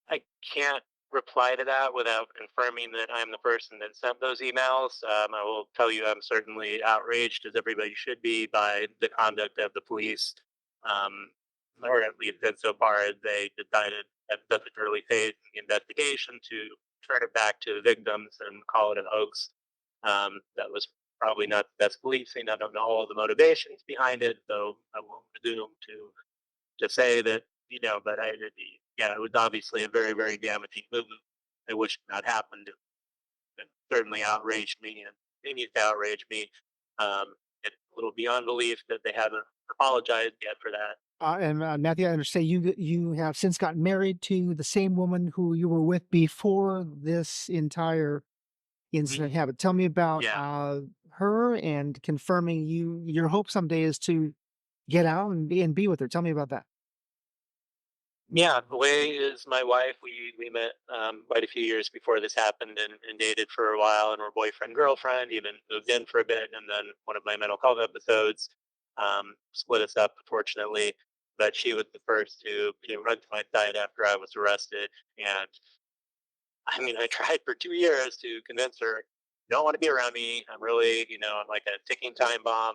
I can't reply to that without confirming that I'm the person that sent those emails. I will tell you I'm certainly outraged, as everybody should be, by the conduct of the police, or at least so far as they decided at such an early phase in the investigation to turn it back to victims and call it a hoax. That was probably not the best policing. I don't know all the motivations behind it, so I won't presume to say that, but it was obviously a very, very damaging move. I wish it not happened. It certainly outraged me and continues to outrage me. It's a little beyond belief that they haven't apologized yet for that.
And Matthew, I understand you have since gotten married to the same woman who you were with before this entire incident happened. Tell me about her and confirming your hope someday is to get out and be with her. Tell me about that.
Yeah, Way is my wife. We met quite a few years before this happened and dated for a while and were boyfriend, girlfriend, even moved in for a bit. And then one of my mental health episodes split us up, unfortunately. But she was the first to run to my side after I was arrested. And I tried for 2 years to convince her, you don't want to be around me. I'm really, I'm like a ticking time bomb.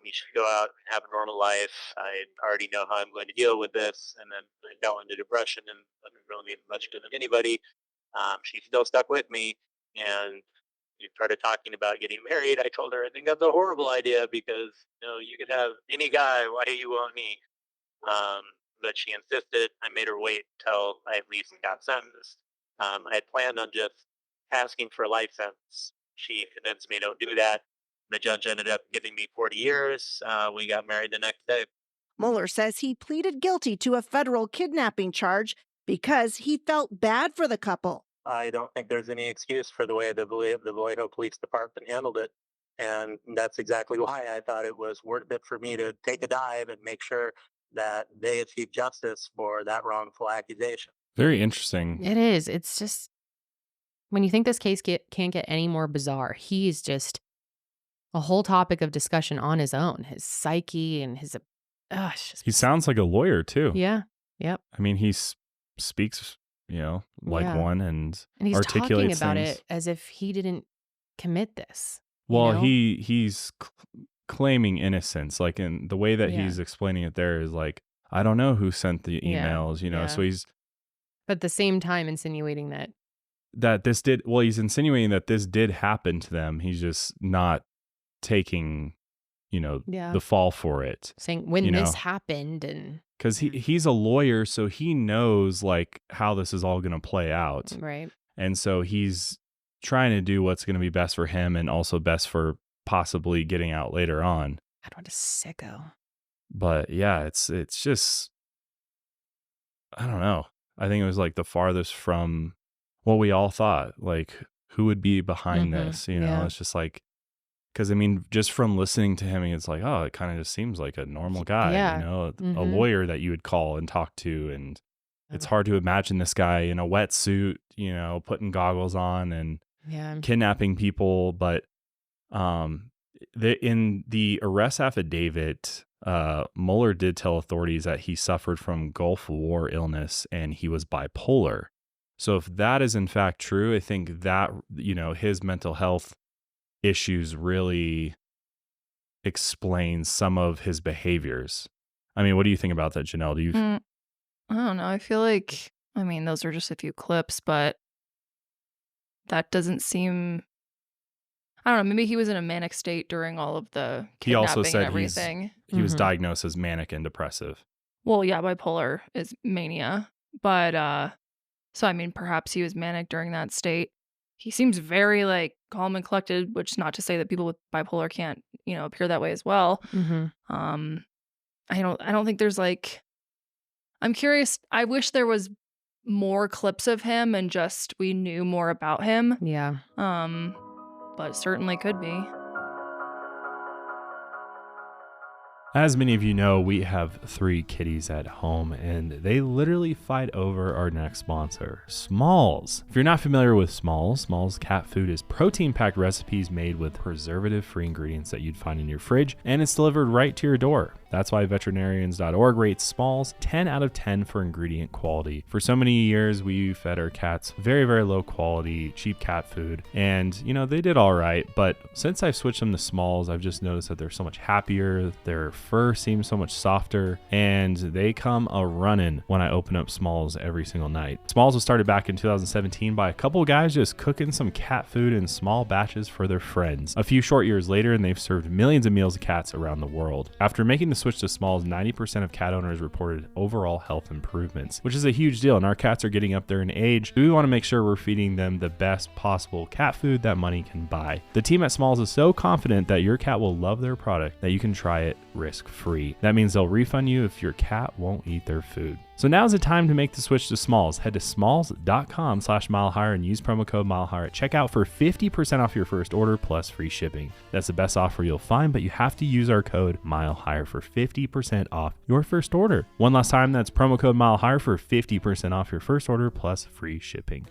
You should go out and have a normal life. I already know how I'm going to deal with this. And then I fell into depression and wasn't really much good to anybody. She still stuck with me. And we started talking about getting married. I told her, I think that's a horrible idea because, you could have any guy. Why do you want me? But she insisted. I made her wait till I at least got sentenced. I had planned on just asking for a life sentence. She convinced me don't do that. The judge ended up giving me 40 years. We got married the next day.
Muller says he pleaded guilty to a federal kidnapping charge because he felt bad for the couple.
I don't think there's any excuse for the way the Vallejo Police Department handled it. And that's exactly why I thought it was worth it for me to take a dive and make sure that they achieve justice for that wrongful accusation.
Very interesting.
It is. It's just, when you think this case can't get any more bizarre, he's just a whole topic of discussion on his own. His psyche and his...
he sounds like a lawyer, too.
Yeah. Yep.
He speaks, like one and
he's
articulates
talking about
things.
it as if he didn't commit this.
Well, he's claiming innocence. Like, in the way that he's explaining it there is like, I don't know who sent the
Yeah.
emails, you know.
Yeah.
So he's
But at the same time insinuating that.
he's insinuating that this did happen to them. He's just not taking, you know,
Yeah.
the fall for it.
Saying when
you know?
this happened and.
Because he's a lawyer, so he knows like how this is all going to play out.
Right.
And so he's trying to do what's going to be best for him and also best for possibly getting out later on.
God, what a sicko.
But yeah, it's just, I don't know. I think it was like the farthest from what we all thought. Like, who would be behind this? You know,
Yeah.
it's just like, because I mean, just from listening to him, it's like, oh, it kind of just seems like a normal guy,
Yeah.
you know, a
Mhm.
lawyer that you would call and talk to. And it's hard to imagine this guy in a wetsuit, you know, putting goggles on and
Yeah.
kidnapping people. But in the arrest affidavit, Muller did tell authorities that he suffered from Gulf War illness and he was bipolar. So if that is in fact true, I think that, you know, his mental health issues really explains some of his behaviors. I mean, what do you think about that, Janelle? Do you?
I don't know. I feel like, I mean, those are just a few clips, but that doesn't seem. I don't know. Maybe he was in a manic state during all of the kidnapping
He also said
and everything.
he was diagnosed as manic and depressive.
Well, yeah, bipolar is mania, but so I mean, perhaps he was manic during that state. He seems very like calm and collected, which is not to say that people with bipolar can't, you know, appear that way as well.
Mm-hmm.
I don't think there's like. I'm curious. I wish there was more clips of him and just we knew more about him.
Yeah.
But it certainly could be.
As many of you know, we have 3 kitties at home and they literally fight over our next sponsor, Smalls. If you're not familiar with Smalls cat food is protein-packed recipes made with preservative-free ingredients that you'd find in your fridge, and it's delivered right to your door. That's why veterinarians.org rates Smalls 10 out of 10 for ingredient quality. For so many years, we fed our cats very, very low quality, cheap cat food, and you know, they did all right, but since I've switched them to Smalls, I've just noticed that they're so much happier, their fur seems so much softer, and they come a running when I open up Smalls every single night. Smalls was started back in 2017 by a couple of guys just cooking some cat food in small batches for their friends. A few short years later, and they've served millions of meals to cats around the world. After making the switch to Smalls, 90% of cat owners reported overall health improvements, which is a huge deal, and our cats are getting up there in age. We want to make sure we're feeding them the best possible cat food that money can buy. The team at Smalls is so confident that your cat will love their product that you can try it risk-free. That means they'll refund you if your cat won't eat their food. So now's the time to make the switch to Smalls. Head to smalls.com/milehigher and use promo code milehigher at checkout for 50% off your first order plus free shipping. That's the best offer you'll find, but you have to use our code milehigher for 50% off your first order. One last time, that's promo code milehigher for 50% off your first order plus free shipping.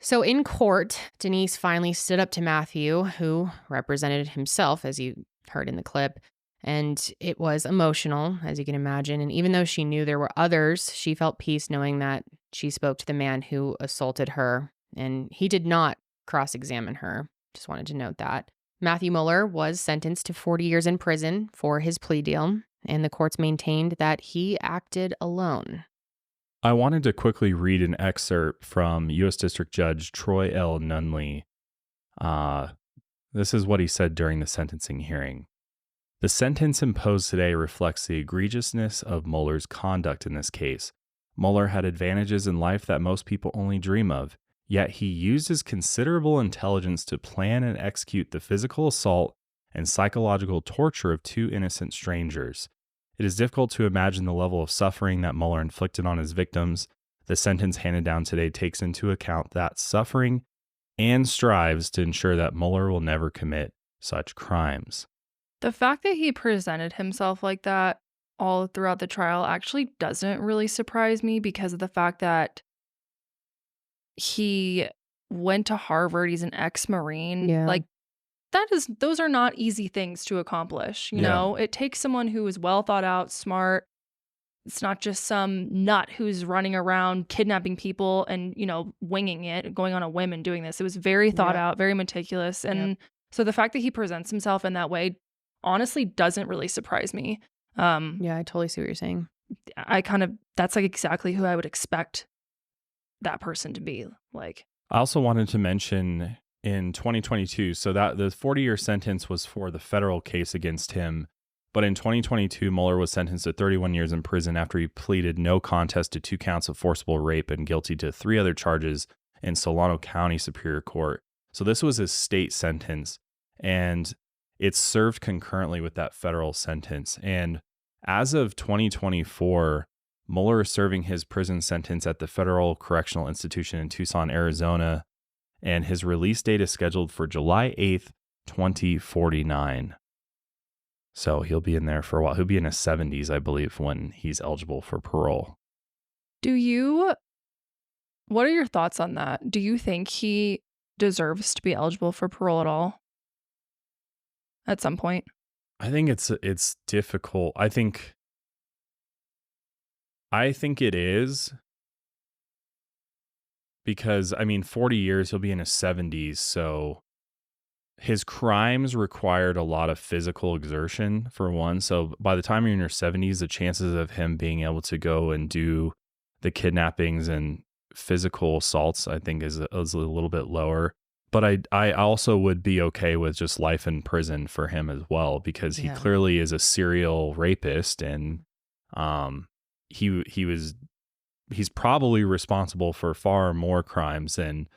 So in court, Denise finally stood up to Matthew, who represented himself, as you heard in the clip. And it was emotional, as you can imagine. And even though she knew there were others, she felt peace knowing that she spoke to the man who assaulted her. And he did not cross-examine her. Just wanted to note that. Matthew Muller was sentenced to 40 years in prison for his plea deal. And the courts maintained that he acted alone.
I wanted to quickly read an excerpt from U.S. District Judge Troy L. Nunley. This is what he said during the sentencing hearing. The sentence imposed today reflects the egregiousness of Muller's conduct in this case. Muller had advantages in life that most people only dream of, yet he used his considerable intelligence to plan and execute the physical assault and psychological torture of 2 innocent strangers. It is difficult to imagine the level of suffering that Muller inflicted on his victims. The sentence handed down today takes into account that suffering and strives to ensure that Muller will never commit such crimes.
The fact that he presented himself like that all throughout the trial actually doesn't really surprise me because of the fact that he went to Harvard. He's an ex-Marine.
Yeah.
Like, those are not easy things to accomplish. You know, it takes someone who is well thought out, smart. It's not just some nut who's running around kidnapping people and, you know, winging it, going on a whim and doing this. It was very thought out, very meticulous. And so the fact that he presents himself in that way honestly doesn't really surprise me.
Yeah, I totally see what you're saying.
That's like exactly who I would expect that person to be like.
I also wanted to mention in 2022, so that the 40-year sentence was for the federal case against him. But in 2022, Muller was sentenced to 31 years in prison after he pleaded no contest to 2 counts of forcible rape and guilty to 3 other charges in Solano County Superior Court. So this was his state sentence, and it's served concurrently with that federal sentence. And as of 2024, Muller is serving his prison sentence at the Federal Correctional Institution in Tucson, Arizona, and his release date is scheduled for July 8th, 2049. So he'll be in there for a while. He'll be in his 70s, I believe, when he's eligible for parole.
What are your thoughts on that? Do you think he deserves to be eligible for parole at all? At some point?
I think it's difficult. I think it is, because 40 years, he'll be in his 70s, so his crimes required a lot of physical exertion, for one. So by the time you're in your 70s, the chances of him being able to go and do the kidnappings and physical assaults, I think, is a little bit lower. But I also would be okay with just life in prison for him as well, because he clearly is a serial rapist, and he's probably responsible for far more crimes than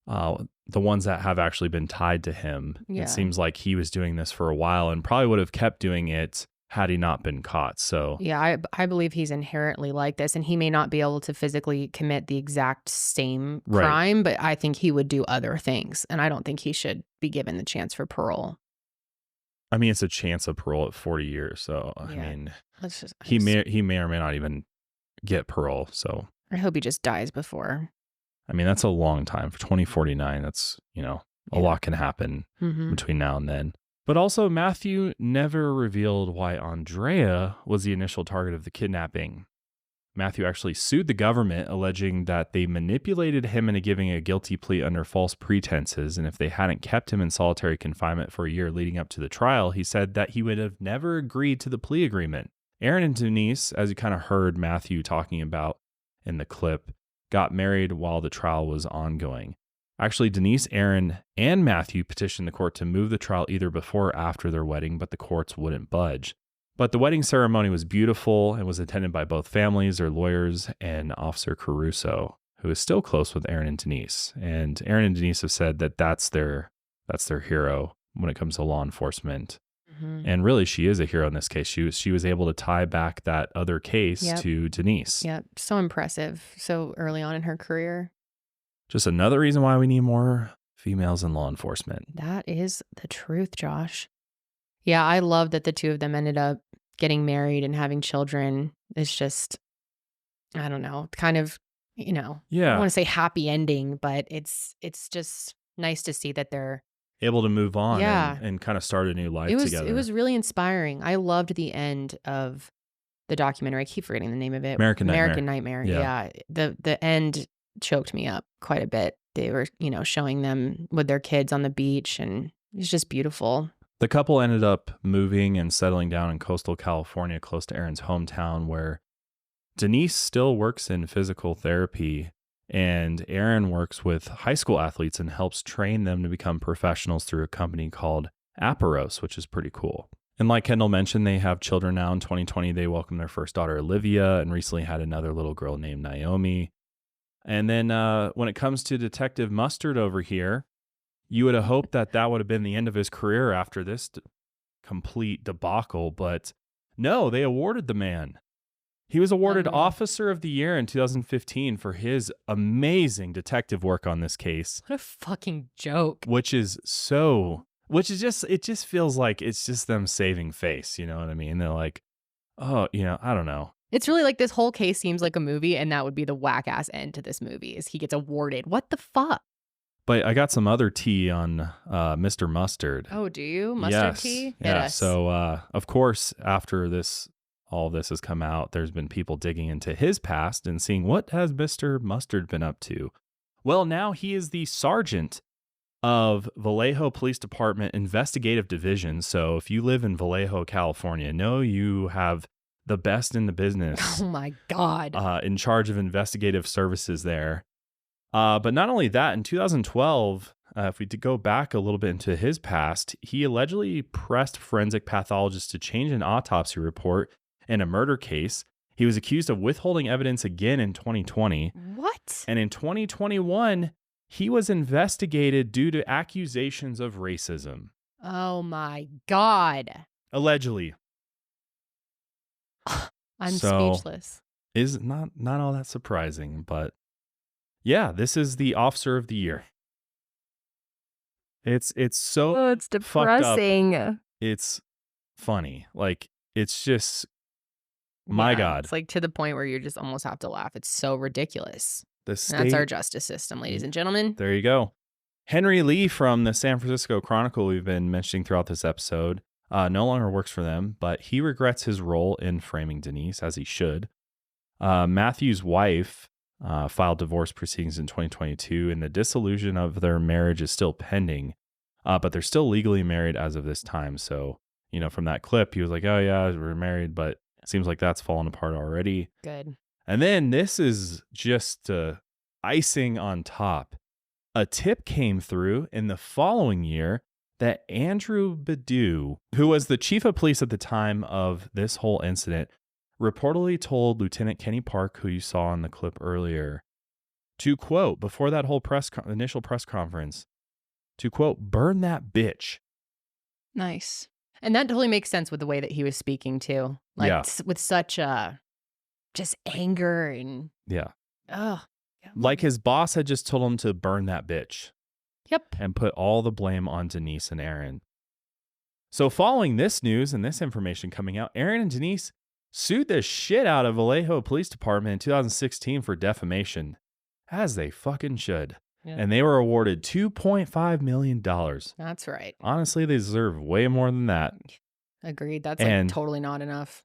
the ones that have actually been tied to him.
Yeah.
It seems like he was doing this for a while and probably would have kept doing it had he not been caught. So
yeah, I believe he's inherently like this, and he may not be able to physically commit the exact same crime, but I think he would do other things, and I don't think he should be given the chance for parole.
It's a chance of parole at 40 years. So he may or may not even get parole. So
I hope he just dies before.
That's a long time. For 2049, that's, a lot can happen between now and then. But also, Matthew never revealed why Andrea was the initial target of the kidnapping. Matthew actually sued the government, alleging that they manipulated him into giving a guilty plea under false pretenses, and if they hadn't kept him in solitary confinement for a year leading up to the trial, he said that he would have never agreed to the plea agreement. Aaron and Denise, as you kind of heard Matthew talking about in the clip, got married while the trial was ongoing. Actually, Denise, Aaron, and Matthew petitioned the court to move the trial either before or after their wedding, but the courts wouldn't budge. But the wedding ceremony was beautiful and was attended by both families, their lawyers, and Officer Caruso, who is still close with Aaron and Denise. And Aaron and Denise have said that that's their hero when it comes to law enforcement. And really, she is a hero in this case. She was able to tie back that other case to Denise.
Yeah, so impressive. So early on in her career.
Just another reason why we need more females in law enforcement.
That is the truth, Josh. Yeah, I love that the two of them ended up getting married and having children. It's just, I don't know, kind of, I don't want to say happy ending, but it's just nice to see that they're
able to move on and kind of start a new life together.
It was really inspiring. I loved the end of the documentary. I keep forgetting the name of it.
American
Nightmare. Yeah. The end choked me up quite a bit. They were, showing them with their kids on the beach, and it's just beautiful.
The couple ended up moving and settling down in coastal California, close to Aaron's hometown, where Denise still works in physical therapy, and Aaron works with high school athletes and helps train them to become professionals through a company called Aparos, which is pretty cool. And like Kendall mentioned, they have children now. In 2020, they welcomed their first daughter, Olivia, and recently had another little girl named Naomi. And then when it comes to Detective Mustard over here, you would have hoped that would have been the end of his career after this complete debacle. But no, they awarded the man. He was awarded Officer of the Year in 2015 for his amazing detective work on this case.
What a fucking joke.
It just feels like it's just them saving face. You know what I mean? They're like, oh, I don't know.
It's really like this whole case seems like a movie, and that would be the whack ass end to this movie is he gets awarded. What the fuck?
But I got some other tea on Mr. Mustard.
Oh, do you? Mustard tea?
Yeah. So, of course, after all this has come out, there's been people digging into his past and seeing what has Mr. Mustard been up to. Well, now he is the sergeant of Vallejo Police Department Investigative Division. So if you live in Vallejo, California, know you have the best in the business.
Oh my God.
In charge of investigative services there. But not only that, in 2012, if we go back a little bit into his past, he allegedly pressed forensic pathologists to change an autopsy report in a murder case. He was accused of withholding evidence again in 2020.
What?
And in 2021, he was investigated due to accusations of racism.
Oh my God.
Allegedly.
I'm
So,
speechless.
Is not all that surprising, but yeah, this is the officer of the year. It's so
Oh, it's
fucked up.
depressing.
It's funny. Like, it's just, my
Yeah,
God.
It's like to the point where you just almost have to laugh. It's so ridiculous.
The
And that's our
state,
justice system, ladies and gentlemen.
there you go. Henry Lee from the San Francisco Chronicle, we've been mentioning throughout this episode, no longer works for them, but he regrets his role in framing Denise, as he should. Matthew's wife filed divorce proceedings in 2022, and the dissolution of their marriage is still pending, but they're still legally married as of this time. So, from that clip, he was like, oh yeah, we're married, but it seems like that's fallen apart already.
Good.
And then this is just icing on top. A tip came through in the following year that Andrew Badu, who was the chief of police at the time of this whole incident, reportedly told Lieutenant Kenny Park, who you saw in the clip earlier, to quote, before that whole initial press conference, to quote, burn that bitch.
Nice.
And that totally makes sense with the way that he was speaking too. Like
Yeah.
with such just anger and
Yeah.
oh.
Like his boss had just told him to burn that bitch.
Yep.
And put all the blame on Denise and Aaron. So following this news and this information coming out, Aaron and Denise sued the shit out of Vallejo Police Department in 2016 for defamation, as they fucking should.
Yeah.
And they were awarded $2.5 million.
That's right.
Honestly, they deserve way more than that.
Agreed. That's
And-
like totally not enough.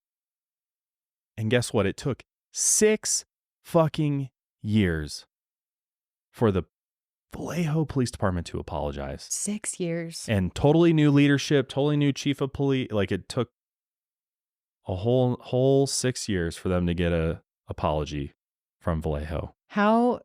And guess what? It took 6 fucking years for the Vallejo Police Department to apologize.
6 years.
And totally new leadership, totally new chief of police. Like, it took a whole 6 years for them to get a apology from Vallejo.
How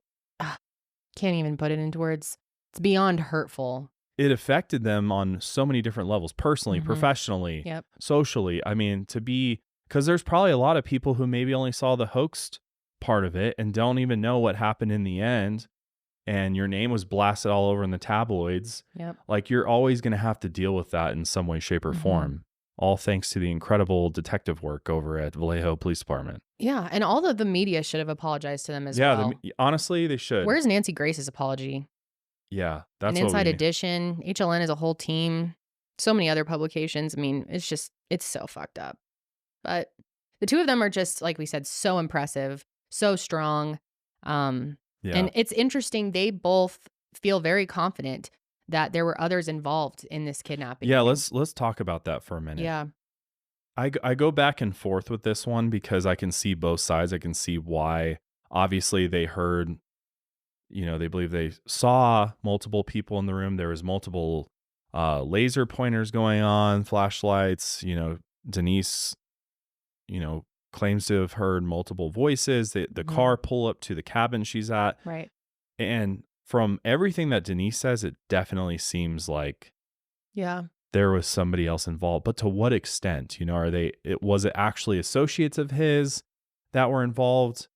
can't even put it into words. It's beyond hurtful.
It affected them on so many different levels, personally,
Mhm.
professionally,
Yep.
socially. I mean, because there's probably a lot of people who maybe only saw the hoaxed part of it and don't even know what happened in the end. And your name was blasted all over in the tabloids.
Yep.
Like, you're always going to have to deal with that in some way, shape, or
Mhm.
form. All thanks to the incredible detective work over at Vallejo Police Department.
Yeah. And all of the media should have apologized to them as
Yeah,
well.
honestly, they should.
Where's Nancy Grace's apology?
Yeah, that's
An
what
Inside
we need.
Edition, HLN as a whole team, so many other publications. I mean, it's so fucked up. But the two of them are just, like we said, so impressive, so strong.
Yeah.
And it's interesting. They both feel very confident that there were others involved in this kidnapping.
Yeah,
thing.
let's talk about that for a minute.
Yeah.
I go back and forth with this one because I can see both sides. I can see why. Obviously, they heard, they believe they saw multiple people in the room. There was multiple laser pointers going on, flashlights. Denise, claims to have heard multiple voices. The
Mhm.
car pull up to the cabin she's at.
Right.
And from everything that Denise says, it definitely seems like
Yeah.
there was somebody else involved. But to what extent? Was it actually associates of his that were involved?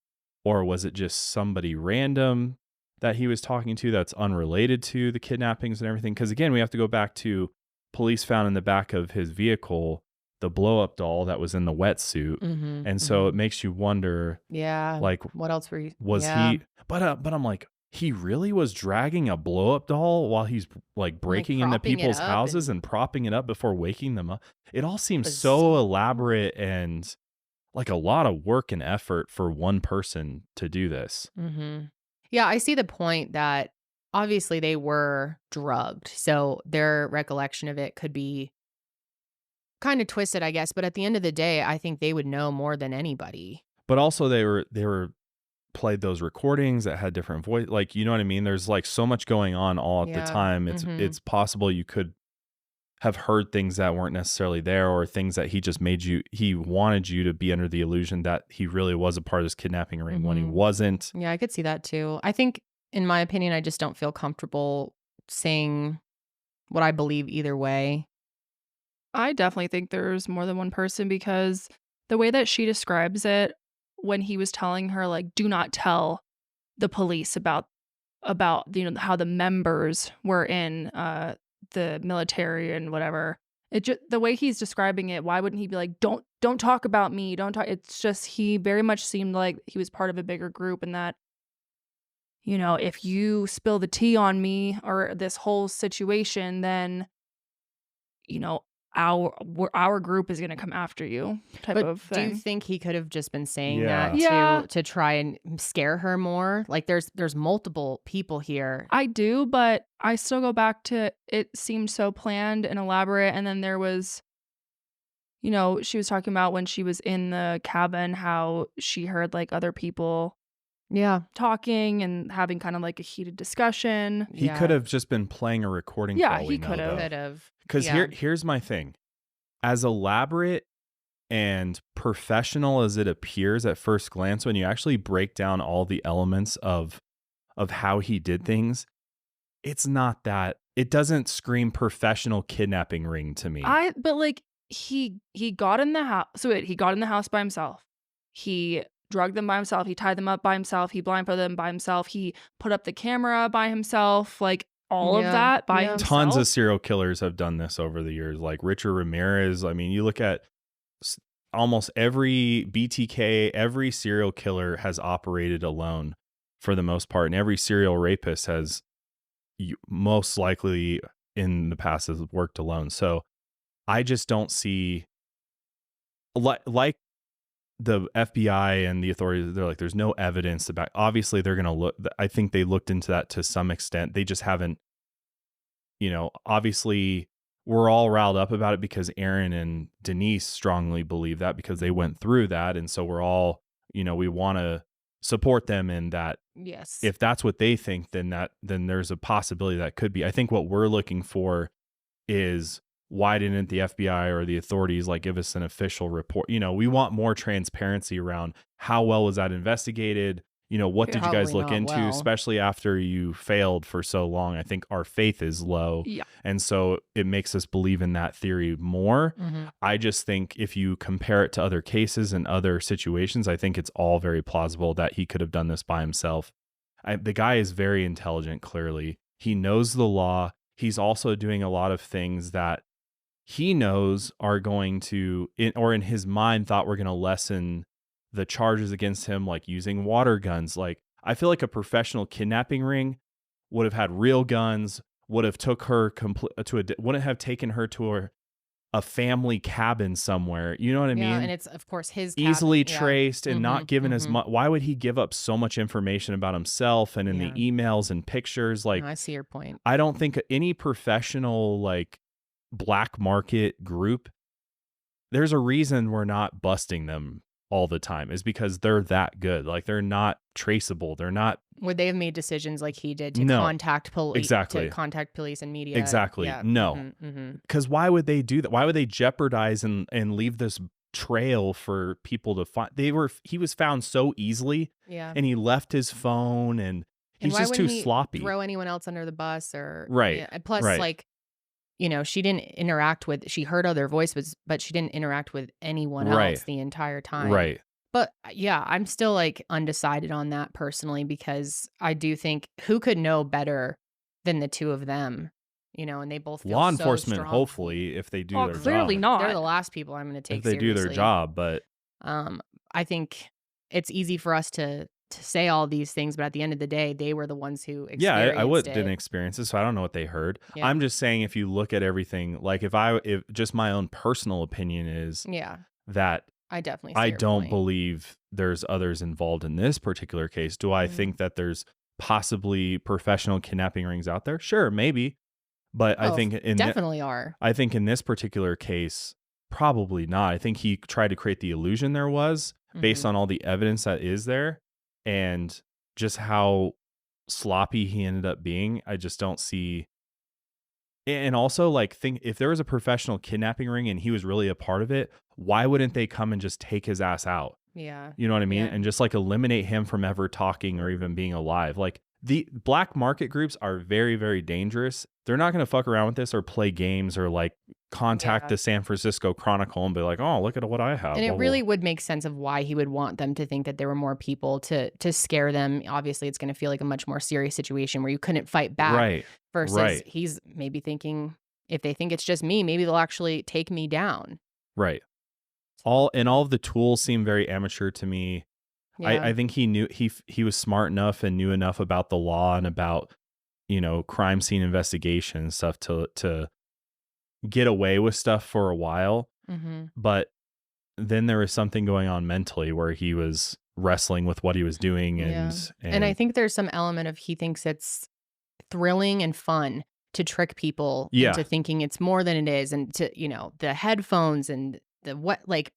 Or was it just somebody random that he was talking to that's unrelated to the kidnappings and everything? Because again, we have to go back to police found in the back of his vehicle the blow-up doll that was in the wetsuit.
Mhm,
And so it makes you wonder,
Yeah.
like,
What else were you?
was
yeah.
he? But I'm like, he really was dragging a blow-up doll while he's like breaking into
propping it
people's
up
houses and propping it up before waking them up. It all seems so
Bizarre.
elaborate and like a lot of work and effort for one person to do this.
Mm-hmm. Yeah, I see the point that obviously they were drugged. So their recollection of it could be kind of twisted, I guess. But at the end of the day, I think they would know more than anybody.
But also they were played those recordings that had different voice, like, you know what I mean? There's like so much going on all at the
Yeah.
time. It's possible you could have heard things that weren't necessarily there, or things that he just he wanted you to be under the illusion that he really was a part of this kidnapping ring when he wasn't.
Yeah, I could see that too. I think, in my opinion, I just don't feel comfortable saying what I believe either way.
I definitely think there's more than one person, because the way that she describes it, when he was telling her, like, do not tell the police about how the members were in the military and whatever. The way he's describing it, why wouldn't he be like, don't talk about me, don't talk? It's just, he very much seemed like he was part of a bigger group, and that, if you spill the tea on me or this whole situation, then our group is going to come after you, type of thing.
Do you think he could have just been saying
Yeah.
that to try and scare her more? Like, there's multiple people here.
I do, but I still go back to, it seemed so planned and elaborate. And then there was, she was talking about when she was in the cabin, how she heard like other people talking and having kind of like a heated discussion.
He could have just been playing a recording.
Yeah,
for all
he
we know,
could
though.
have.
Because here's my thing. As elaborate and professional as it appears at first glance, when you actually break down all the elements of how he did things, it's not that. It doesn't scream professional kidnapping ring to me.
But like, he got in the house. So he got in the house by himself. He drugged them by himself. He tied them up by himself. He blindfolded them by himself. He put up the camera by himself. Like, all of that by himself.
Tons of serial killers have done this over the years, like Richard Ramirez. I mean, you look at almost every BTK, every serial killer has operated alone for the most part, and every serial rapist has most likely in the past has worked alone. So I just don't see, like the FBI and the authorities, they're like, there's no evidence about. Obviously, they're going to look. I think they looked into that to some extent. They just haven't. Obviously, we're all riled up about it because Aaron and Denise strongly believe that, because they went through that, and so we're all, we want to support them in that.
Yes.
If that's what they think, then there's a possibility that could be. I think what we're looking for is, why didn't the FBI or the authorities give us an official report? We want more transparency around how well was that investigated? What did you guys look into, especially after you failed for so long? I think our faith is low.
Yeah.
And so it makes us believe in that theory more.
Mm-hmm.
I just think if you compare it to other cases and other situations, I think it's all very plausible that he could have done this by himself. The guy is very intelligent, clearly. He knows the law. He's also doing a lot of things that he knows are going to, or in his mind, thought were going to lessen the charges against him, like using water guns. Like, I feel like a professional kidnapping ring would have had real guns, would have took her wouldn't have taken her to a family cabin somewhere. You know what I mean?
And it's, of course, his
easily
cabin.
traced and not given as much. Why would he give up so much information about himself and in the emails and pictures? Like,
I see your point.
I don't think any professional black market group, there's a reason we're not busting them all the time, is because they're that good. Like, they're not traceable. They're not.
Would they have made decisions like he did to
No.
contact police?
Exactly.
To contact police and media.
Exactly.
Yeah.
No. Because why would they do that? Why would they jeopardize and leave this trail for people to find? He was found so easily.
Yeah.
And he left his phone, and he's
why
just too
wouldn't he
sloppy.
Throw anyone else under the bus or
Right.
Yeah. And plus,
Right.
she didn't interact with. She heard other voices, but she didn't interact with anyone
Right.
else the entire time.
Right.
But yeah, I'm still undecided on that personally, because I do think, who could know better than the two of them? And they both feel
Law
so
enforcement,
strong.
hopefully, if they do their
clearly
job.
not.
They're the last people I'm going to take
If they do their
seriously.
job, but
I think it's easy for us to say all these things, but at the end of the day, they were the ones who experienced
I
it.
didn't experience it, so I don't know what they heard.
Yeah.
I'm just saying, if you look at everything, if just my own personal opinion is that
I definitely see
I
your
don't
point.
believe there's others involved in this particular case. Do I think that there's possibly professional kidnapping rings out there? Sure, maybe. But I think
definitely are.
I think in this particular case, probably not. I think he tried to create the illusion there was based on all the evidence that is there. and just how sloppy he ended up being. I just don't see. And also, like, think if there was a professional kidnapping ring and he was really a part of it, why wouldn't they come and just take his ass out?
Yeah.
You know what I mean?
Yeah.
And just like eliminate him from ever talking or even being alive. Like, the black market groups are very, very dangerous. They're not going to fuck around with this or play games or like contact the San Francisco Chronicle and be like, oh, look at what I have.
And it
blah, blah,
really
blah.
would make sense of why he would want them to think that there were more people to scare them. Obviously, it's going to feel like a much more serious situation where you couldn't fight back.
Right.
Versus
Right.
he's maybe thinking, if they think it's just me, maybe they'll actually take me down.
Right. All of the tools seem very amateur to me.
Yeah.
I think he knew he was smart enough and knew enough about the law and about, you know, crime scene investigation and stuff to get away with stuff for a while.
Mm-hmm.
But then there was something going on mentally where he was wrestling with what he was doing. And
I think there's some element of he thinks it's thrilling and fun to trick people into thinking it's more than it is. And to, you know, the headphones and the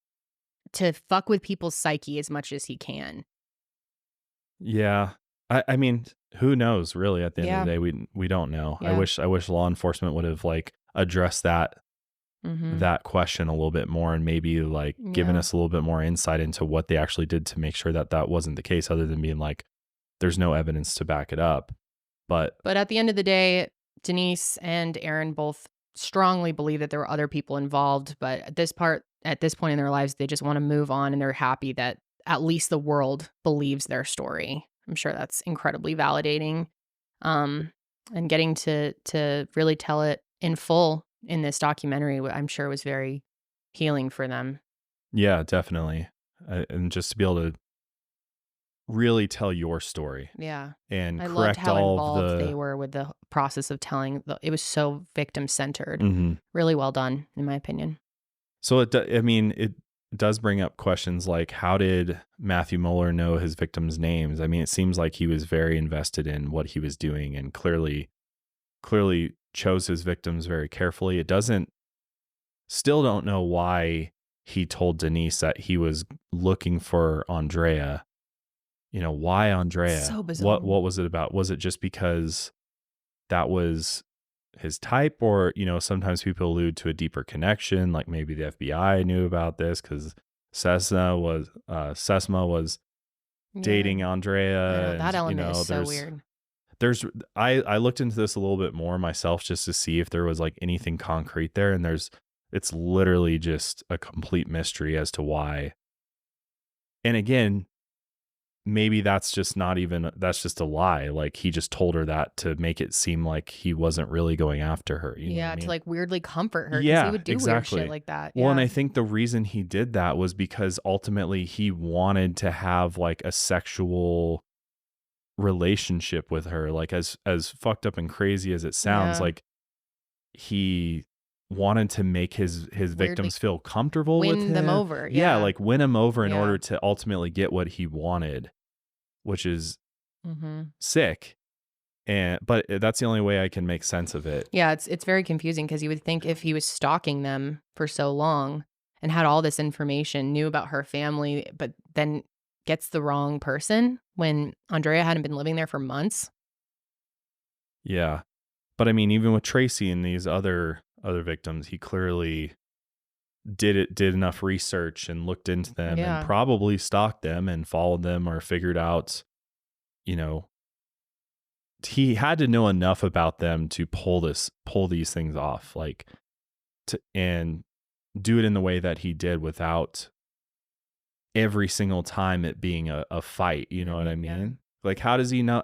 to fuck with people's psyche as much as he can.
Yeah. I mean, who knows really at the end of the day, we don't know.
Yeah.
I wish law enforcement would have like addressed that question a little bit more and maybe like given us a little bit more insight into what they actually did to make sure that that wasn't the case, other than being like, there's no evidence to back it up. But
at the end of the day, Denise and Aaron both strongly believe that there were other people involved, but at this point in their lives, they just want to move on, and they're happy that at least the world believes their story. I'm sure that's incredibly validating. And getting to really tell it in full in this documentary, I'm sure was very healing for them.
yeah, definitely. And just to be able to really tell your story.
Yeah.
And
I loved
correct
how
all
involved
of the
they were with the process of telling. It was so victim-centered.
Mhm.
Really well done, in my opinion.
So it does bring up questions like, how did Matthew Muller know his victims' names? I mean, it seems like he was very invested in what he was doing and clearly chose his victims very carefully. Still don't know why he told Denise that he was looking for Andrea. You know, why Andrea?
So bizarre.
What was it about? Was it just because that was his type, or, you know, sometimes people allude to a deeper connection, like maybe the FBI knew about this because Sesma was dating Andrea.
That element is so weird.
I looked into this a little bit more myself just to see if there was like anything concrete there, and it's literally just a complete mystery as to why. And again, maybe that's just a lie. Like, he just told her that to make it seem like he wasn't really going after her. You know what I mean?
To like weirdly comfort her. 'Cause
Yeah,
he would do
exactly.
weird shit like that.
Well, and
Yeah.
I think the reason he did that was because ultimately he wanted to have like a sexual relationship with her. Like, as fucked up and crazy as it sounds,
Yeah.
like he wanted to make his victims feel comfortable with him.
Win them over.
Yeah,
Yeah.
like win him over in
Yeah.
order to ultimately get what he wanted, which is
Mm-hmm.
sick. But that's the only way I can make sense of it.
Yeah, it's very confusing because you would think if he was stalking them for so long and had all this information, knew about her family, but then gets the wrong person when Andrea hadn't been living there for months.
Yeah. But I mean, even with Tracy and these other victims, he clearly did enough research and looked into them
Yeah.
and probably stalked them and followed them or figured out, you know, he had to know enough about them to pull these things off, like and do it in the way that he did without every single time it being a fight. You know what I mean?
Yeah.
Like, how does he know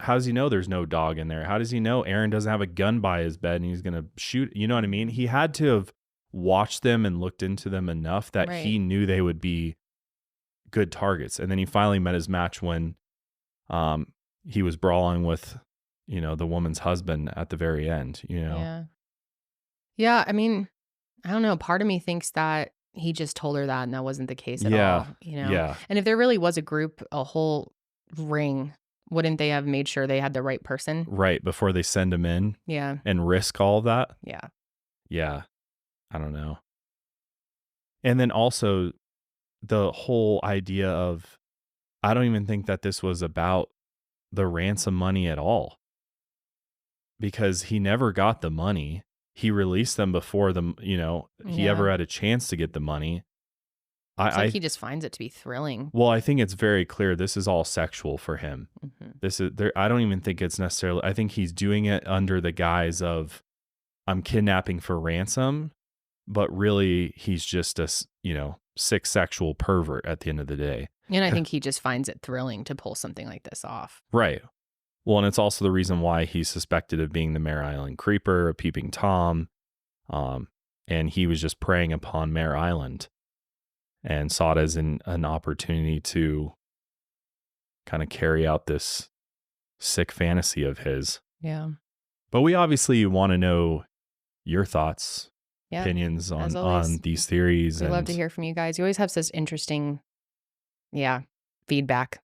there's no dog in there? How does he know Aaron doesn't have a gun by his bed and he's going to shoot? You know what I mean? He had to have watched them and looked into them enough that he knew they would be good targets. And then he finally met his match when he was brawling with, you know, the woman's husband at the very end, you know?
Yeah. Yeah, I mean, I don't know. Part of me thinks that he just told her that and that wasn't the case at all, you know?
Yeah.
And if there really was a group, a whole ring, wouldn't they have made sure they had the right person?
Right. Before they send him in.
Yeah.
And risk all of that.
Yeah.
Yeah. I don't know. And then also the whole idea of, I don't even think that this was about the ransom money at all, because he never got the money. He released them before he ever had a chance to get the money.
It's like he just finds it to be thrilling.
Well, I think it's very clear this is all sexual for him. This is there. I don't even think it's necessarily. I think he's doing it under the guise of, I'm kidnapping for ransom, but really he's just a sick sexual pervert at the end of the day.
And I think he just finds it thrilling to pull something like this off.
Right. Well, and it's also the reason why he's suspected of being the Mare Island creeper, a peeping Tom, and he was just preying upon Mare Island and saw it as an opportunity to kind of carry out this sick fantasy of his.
Yeah.
But we obviously want to know your thoughts,
Yeah,
opinions
as
on
always.
these theories.
We love to hear from you guys. You always have such interesting, feedback.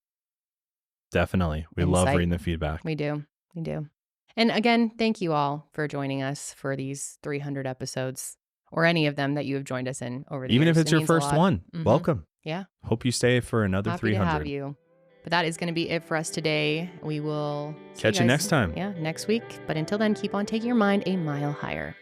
Definitely. We love
Insight.
reading the feedback.
We do. We do. And again, thank you all for joining us for these 300 episodes, or any of them that you have joined us in over the
Even
years.
if it's
It
your
means a
first
lot.
one,
Mhm.
welcome.
Yeah.
Hope you stay for another
Happy
300.
to have you. But that is going to be it for us today. We will see
Catch you
guys,
next time.
Yeah, next week. But until then, keep on taking your mind a mile higher.